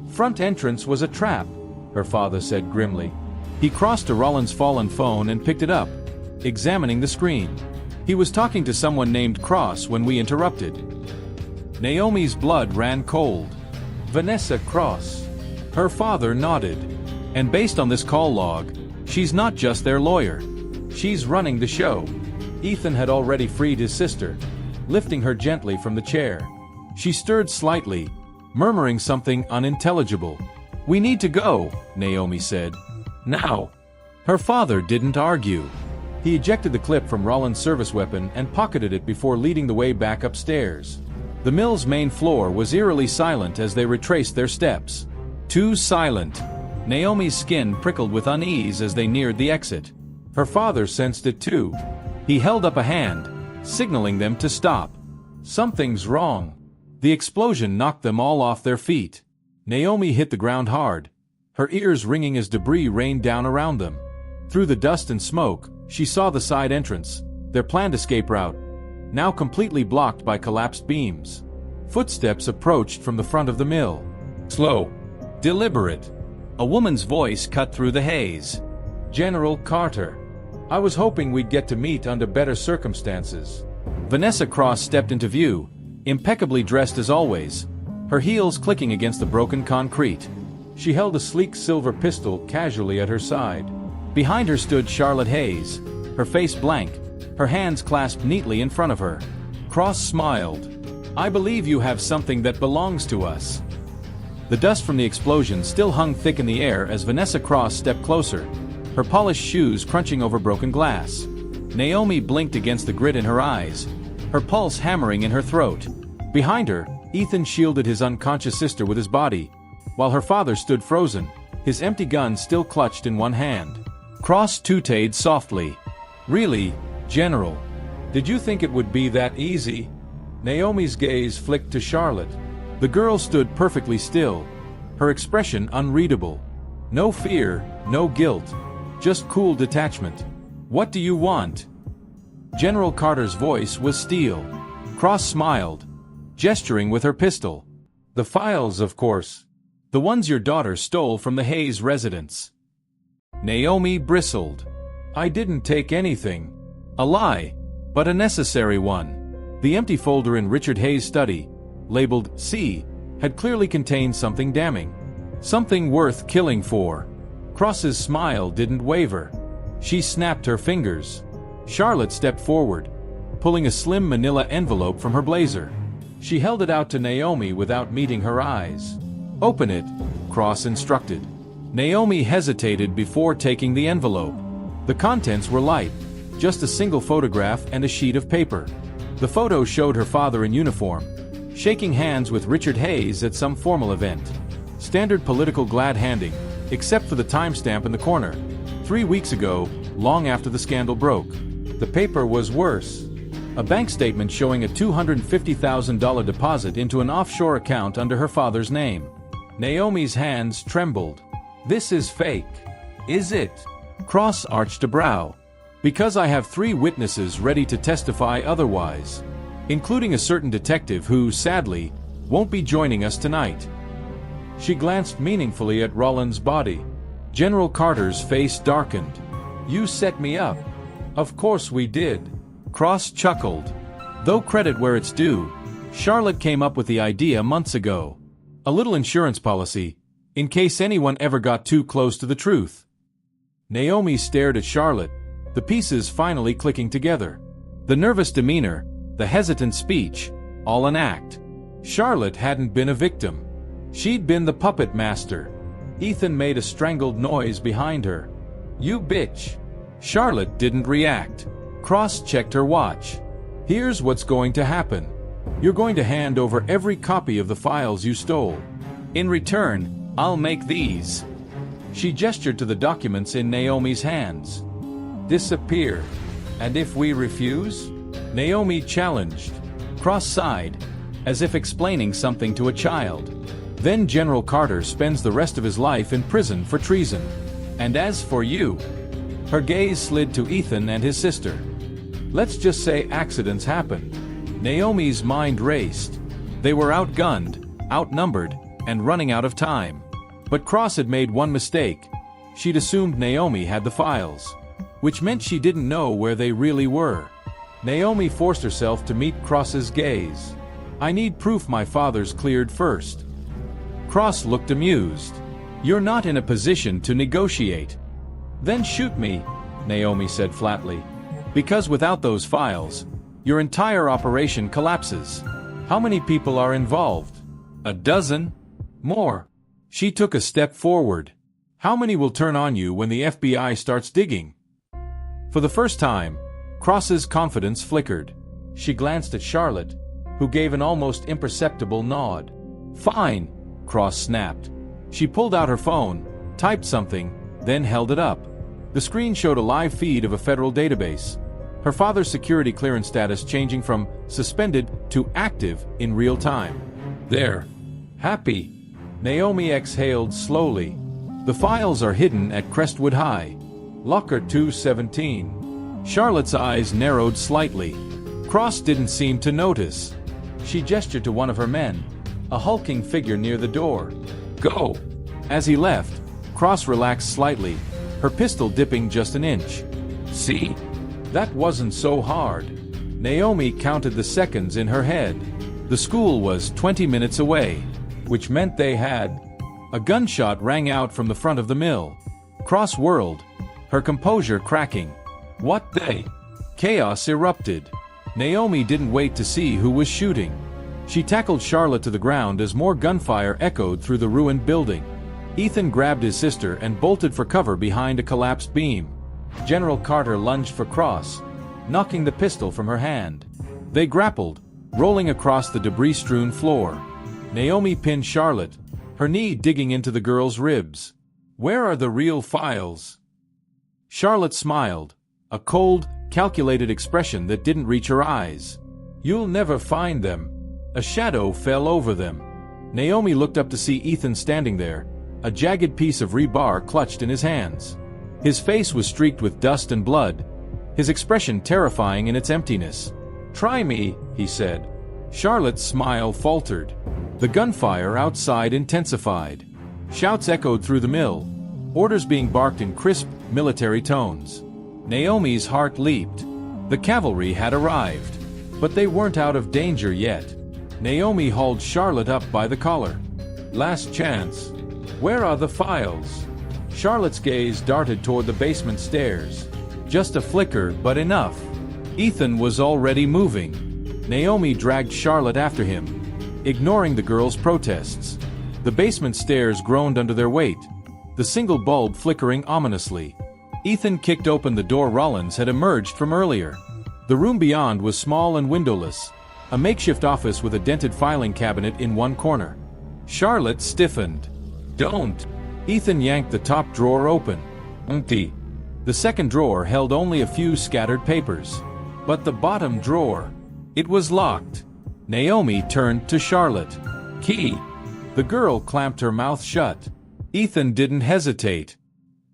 "Front entrance was a trap," her father said grimly. He crossed to Rollins' fallen phone and picked it up, examining the screen. He was talking to someone named Cross when we interrupted. Naomi's blood ran cold. Vanessa Cross. Her father nodded. And based on this call log, she's not just their lawyer. She's running the show. Ethan had already freed his sister, lifting her gently from the chair. She stirred slightly, murmuring something unintelligible. "We need to go," Naomi said. "Now." Her father didn't argue. He ejected the clip from Rollins' service weapon and pocketed it before leading the way back upstairs. The mill's main floor was eerily silent as they retraced their steps. Too silent. Naomi's skin prickled with unease as they neared the exit. Her father sensed it too. He held up a hand, signaling them to stop. Something's wrong. The explosion knocked them all off their feet. Naomi hit the ground hard, her ears ringing as debris rained down around them. Through the dust and smoke, she saw the side entrance, their planned escape route, now completely blocked by collapsed beams. Footsteps approached from the front of the mill. Slow. Deliberate. A woman's voice cut through the haze. "General Carter. I was hoping we'd get to meet under better circumstances." Vanessa Cross stepped into view, impeccably dressed as always, her heels clicking against the broken concrete. She held a sleek silver pistol casually at her side. Behind her stood Charlotte Hayes, her face blank, her hands clasped neatly in front of her. Cross smiled. "I believe you have something that belongs to us." The dust from the explosion still hung thick in the air as Vanessa Cross stepped closer, her polished shoes crunching over broken glass. Naomi blinked against the grit in her eyes, her pulse hammering in her throat. Behind her, Ethan shielded his unconscious sister with his body, while her father stood frozen, his empty gun still clutched in one hand. Cross tooted softly. "Really, General? Did you think it would be that easy?" Naomi's gaze flicked to Charlotte. The girl stood perfectly still, her expression unreadable. No fear, no guilt, just cool detachment. "What do you want?" General Carter's voice was steel. Cross smiled, gesturing with her pistol. "The files, of course. The ones your daughter stole from the Hayes residence." Naomi bristled. "I didn't take anything." A lie, but a necessary one. The empty folder in Richard Hayes' study, labeled C, had clearly contained something damning. Something worth killing for. Cross's smile didn't waver. She snapped her fingers. Charlotte stepped forward, pulling a slim manila envelope from her blazer. She held it out to Naomi without meeting her eyes. "Open it," Cross instructed. Naomi hesitated before taking the envelope. The contents were light, just a single photograph and a sheet of paper. The photo showed her father in uniform, shaking hands with Richard Hayes at some formal event. Standard political glad-handing, except for the timestamp in the corner. 3 weeks ago, long after the scandal broke. The paper was worse. A bank statement showing a $250,000 deposit into an offshore account under her father's name. Naomi's hands trembled. This is fake. Is it? Cross arched a brow. Because I have 3 witnesses ready to testify otherwise, including a certain detective who, sadly, won't be joining us tonight. She glanced meaningfully at Rollins' body. General Carter's face darkened. You set me up. Of course we did. Cross chuckled. Though credit where it's due, Charlotte came up with the idea months ago. A little insurance policy, in case anyone ever got too close to the truth. Naomi stared at Charlotte, the pieces finally clicking together. The nervous demeanor, the hesitant speech, all an act. Charlotte hadn't been a victim. She'd been the puppet master. Ethan made a strangled noise behind her. You bitch. Charlotte didn't react. Cross-checked her watch. Here's what's going to happen. You're going to hand over every copy of the files you stole. In return, I'll make these. She gestured to the documents in Naomi's hands. Disappear. And if we refuse? Naomi challenged. Cross sighed, as if explaining something to a child. Then General Carter spends the rest of his life in prison for treason. And as for you, her gaze slid to Ethan and his sister. Let's just say accidents happen. Naomi's mind raced. They were outgunned, outnumbered, and running out of time. But Cross had made one mistake. She'd assumed Naomi had the files, which meant she didn't know where they really were. Naomi forced herself to meet Cross's gaze. I need proof my father's cleared first. Cross looked amused. You're not in a position to negotiate. Then shoot me, Naomi said flatly. Because without those files, your entire operation collapses. How many people are involved? A dozen? More. She took a step forward. How many will turn on you when the FBI starts digging? For the first time, Cross's confidence flickered. She glanced at Charlotte, who gave an almost imperceptible nod. Fine, Cross snapped. She pulled out her phone, typed something, then held it up. The screen showed a live feed of a federal database. Her father's security clearance status changing from suspended to active in real time. There. Happy. Naomi exhaled slowly. The files are hidden at Crestwood High. Locker 217. Charlotte's eyes narrowed slightly. Cross didn't seem to notice. She gestured to one of her men, a hulking figure near the door. Go. As he left, Cross relaxed slightly, her pistol dipping just an inch. See? That wasn't so hard. Naomi counted the seconds in her head. The school was 20 minutes away, which meant they had. A gunshot rang out from the front of the mill. Cross whirled, her composure cracking. What they? Chaos erupted. Naomi didn't wait to see who was shooting. She tackled Charlotte to the ground as more gunfire echoed through the ruined building. Ethan grabbed his sister and bolted for cover behind a collapsed beam. General Carter lunged for Cross, knocking the pistol from her hand. They grappled, rolling across the debris-strewn floor. Naomi pinned Charlotte, her knee digging into the girl's ribs. Where are the real files? Charlotte smiled, a cold, calculated expression that didn't reach her eyes. You'll never find them. A shadow fell over them. Naomi looked up to see Ethan standing there, a jagged piece of rebar clutched in his hands. His face was streaked with dust and blood, his expression terrifying in its emptiness. Try me, he said. Charlotte's smile faltered. The gunfire outside intensified. Shouts echoed through the mill, orders being barked in crisp, military tones. Naomi's heart leaped. The cavalry had arrived, but they weren't out of danger yet. Naomi hauled Charlotte up by the collar. Last chance. Where are the files? Charlotte's gaze darted toward the basement stairs. Just a flicker, but enough. Ethan was already moving. Naomi dragged Charlotte after him, ignoring the girl's protests. The basement stairs groaned under their weight, the single bulb flickering ominously. Ethan kicked open the door Rollins had emerged from earlier. The room beyond was small and windowless, a makeshift office with a dented filing cabinet in one corner. Charlotte stiffened. "Don't!" Ethan yanked the top drawer open. Empty. The second drawer held only a few scattered papers. But the bottom drawer, it was locked. Naomi turned to Charlotte. "Key." The girl clamped her mouth shut. Ethan didn't hesitate.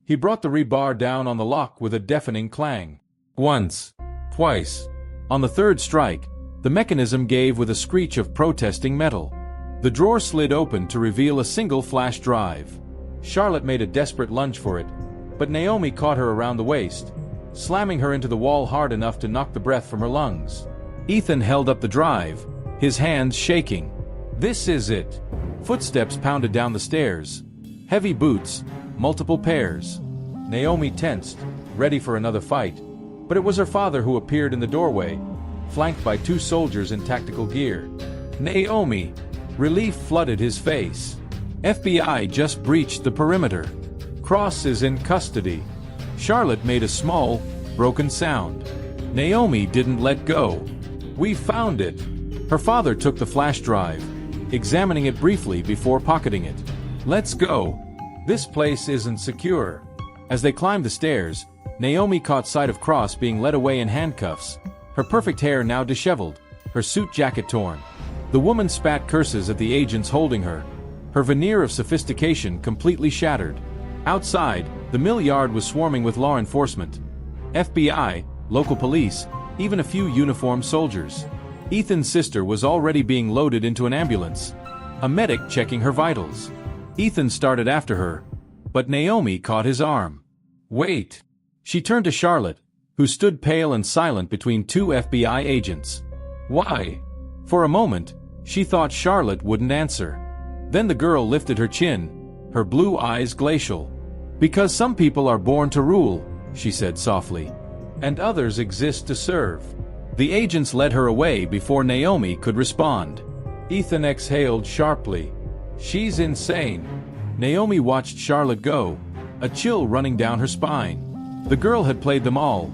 He brought the rebar down on the lock with a deafening clang. Once. Twice. On the third strike, the mechanism gave with a screech of protesting metal. The drawer slid open to reveal a single flash drive. Charlotte made a desperate lunge for it, but Naomi caught her around the waist, slamming her into the wall hard enough to knock the breath from her lungs. Ethan held up the drive, his hands shaking. "This is it." Footsteps pounded down the stairs. Heavy boots, multiple pairs. Naomi tensed, ready for another fight. But it was her father who appeared in the doorway, flanked by two soldiers in tactical gear. "Naomi!" Relief flooded his face. "FBI just breached the perimeter. Cross is in custody." Charlotte made a small, broken sound. Naomi didn't let go. "We found it." Her father took the flash drive, examining it briefly before pocketing it. "Let's go. This place isn't secure." As they climbed the stairs, Naomi caught sight of Cross being led away in handcuffs, her perfect hair now disheveled, her suit jacket torn. The woman spat curses at the agents holding her, her veneer of sophistication completely shattered. Outside, the mill yard was swarming with law enforcement. FBI, local police, even a few uniformed soldiers. Ethan's sister was already being loaded into an ambulance, a medic checking her vitals. Ethan started after her, but Naomi caught his arm. "Wait." She turned to Charlotte, who stood pale and silent between two FBI agents. "Why?" For a moment, she thought Charlotte wouldn't answer. Then the girl lifted her chin, her blue eyes glacial. "Because some people are born to rule," she said softly, "and others exist to serve." The agents led her away before Naomi could respond. Ethan exhaled sharply. "She's insane." Naomi watched Charlotte go, a chill running down her spine. The girl had played them all.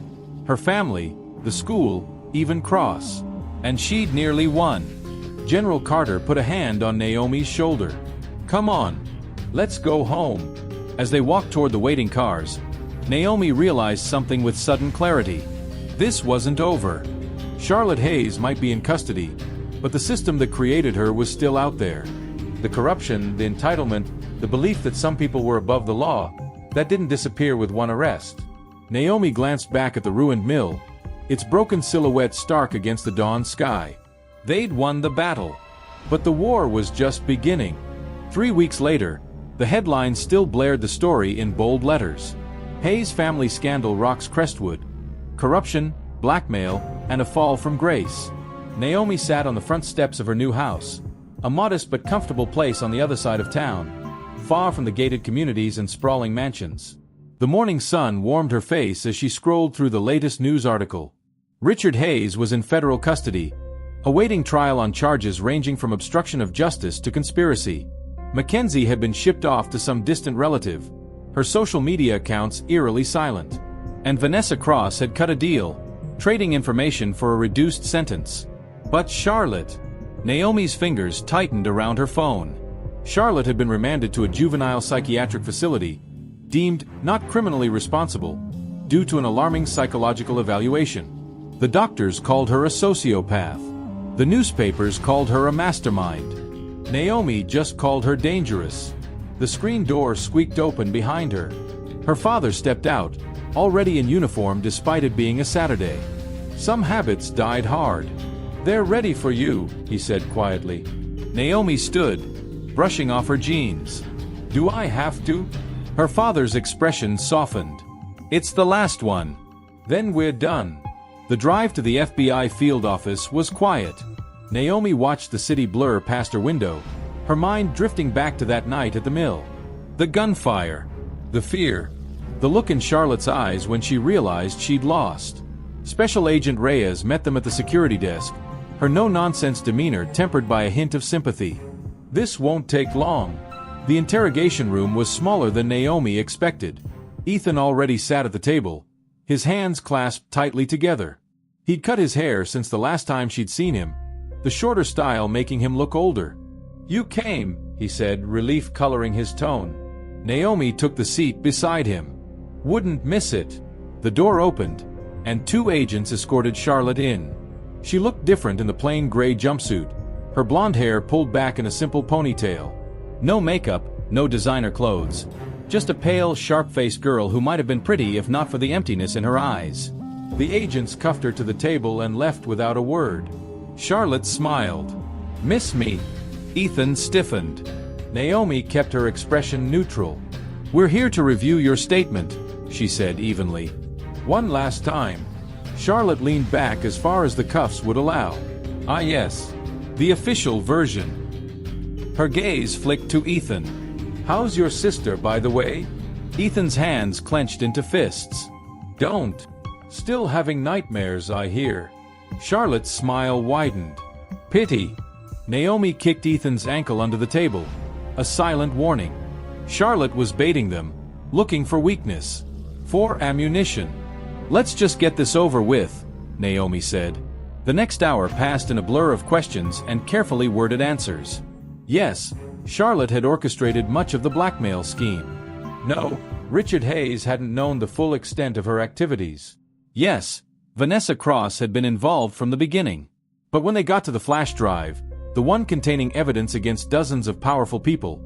Her family, the school, even Cross. And she'd nearly won. General Carter put a hand on Naomi's shoulder. "Come on. Let's go home." As they walked toward the waiting cars, Naomi realized something with sudden clarity. This wasn't over. Charlotte Hayes might be in custody, but the system that created her was still out there. The corruption, the entitlement, the belief that some people were above the law, that didn't disappear with one arrest. Naomi glanced back at the ruined mill, its broken silhouette stark against the dawn sky. They'd won the battle. But the war was just beginning. 3 weeks later, the headlines still blared the story in bold letters. Hayes family scandal rocks Crestwood. Corruption, blackmail, and a fall from grace. Naomi sat on the front steps of her new house, a modest but comfortable place on the other side of town, far from the gated communities and sprawling mansions. The morning sun warmed her face as she scrolled through the latest news article. Richard Hayes was in federal custody, awaiting trial on charges ranging from obstruction of justice to conspiracy. Mackenzie had been shipped off to some distant relative, her social media accounts eerily silent. And Vanessa Cross had cut a deal, trading information for a reduced sentence. But Charlotte... Naomi's fingers tightened around her phone. Charlotte had been remanded to a juvenile psychiatric facility, deemed not criminally responsible, due to an alarming psychological evaluation. The doctors called her a sociopath. The newspapers called her a mastermind. Naomi just called her dangerous. The screen door squeaked open behind her. Her father stepped out, already in uniform despite it being a Saturday. Some habits died hard. "They're ready for you," he said quietly. Naomi stood, brushing off her jeans. "Do I have to?" Her father's expression softened. "It's the last one. Then we're done." The drive to the FBI field office was quiet. Naomi watched the city blur past her window, her mind drifting back to that night at the mill. The gunfire, the fear, the look in Charlotte's eyes when she realized she'd lost. Special Agent Reyes met them at the security desk, her no-nonsense demeanor tempered by a hint of sympathy. "This won't take long." The interrogation room was smaller than Naomi expected. Ethan already sat at the table, his hands clasped tightly together. He'd cut his hair since the last time she'd seen him, the shorter style making him look older. "You came," he said, relief coloring his tone. Naomi took the seat beside him. "Wouldn't miss it." The door opened, and 2 agents escorted Charlotte in. She looked different in the plain gray jumpsuit, her blonde hair pulled back in a simple ponytail. No makeup, no designer clothes. Just a pale, sharp-faced girl who might have been pretty if not for the emptiness in her eyes. The agents cuffed her to the table and left without a word. Charlotte smiled. "Miss me?" Ethan stiffened. Naomi kept her expression neutral. "We're here to review your statement," she said evenly. "One last time." Charlotte leaned back as far as the cuffs would allow. "Ah yes, the official version." Her gaze flicked to Ethan. "How's your sister, by the way?" Ethan's hands clenched into fists. "Don't. Still having nightmares, I hear." Charlotte's smile widened. "Pity." Naomi kicked Ethan's ankle under the table. A silent warning. Charlotte was baiting them, looking for weakness. For ammunition. "Let's just get this over with," Naomi said. The next hour passed in a blur of questions and carefully worded answers. Yes, Charlotte had orchestrated much of the blackmail scheme. No, Richard Hayes hadn't known the full extent of her activities. Yes, Vanessa Cross had been involved from the beginning. But when they got to the flash drive, the one containing evidence against dozens of powerful people,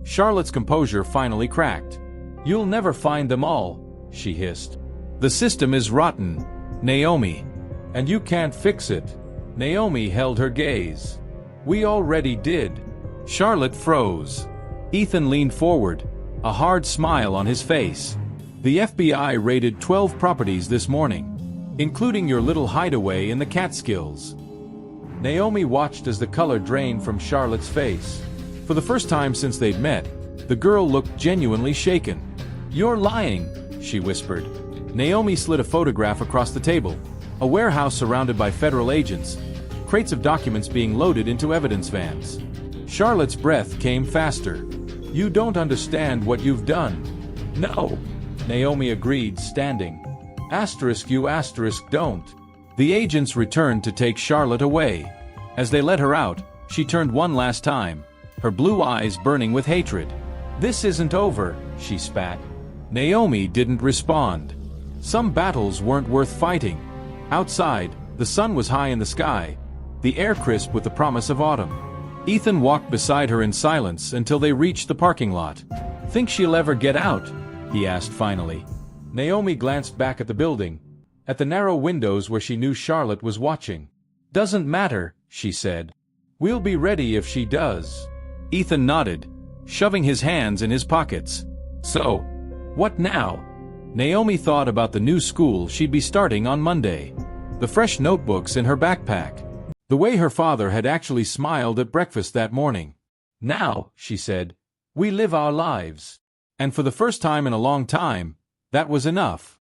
Charlotte's composure finally cracked. "You'll never find them all," she hissed. "The system is rotten, Naomi. And you can't fix it." Naomi held her gaze. "We already did." Charlotte froze. Ethan leaned forward, a hard smile on his face. "The FBI raided 12 properties this morning, including your little hideaway in the Catskills." Naomi watched as the color drained from Charlotte's face. For the first time since they'd met, the girl looked genuinely shaken. "You're lying," she whispered. Naomi slid a photograph across the table. A warehouse surrounded by federal agents, crates of documents being loaded into evidence vans. Charlotte's breath came faster. "You don't understand what you've done." "No," Naomi agreed, standing. You don't." The agents returned to take Charlotte away. As they let her out, she turned one last time, her blue eyes burning with hatred. "This isn't over," she spat. Naomi didn't respond. Some battles weren't worth fighting. Outside, the sun was high in the sky, the air crisp with the promise of autumn. Ethan walked beside her in silence until they reached the parking lot. "Think she'll ever get out?" he asked finally. Naomi glanced back at the building, at the narrow windows where she knew Charlotte was watching. "Doesn't matter," she said. "We'll be ready if she does." Ethan nodded, shoving his hands in his pockets. "So, what now?" Naomi thought about the new school she'd be starting on Monday. The fresh notebooks in her backpack. The way her father had actually smiled at breakfast that morning. "Now," she said, "we live our lives." And for the first time in a long time, that was enough.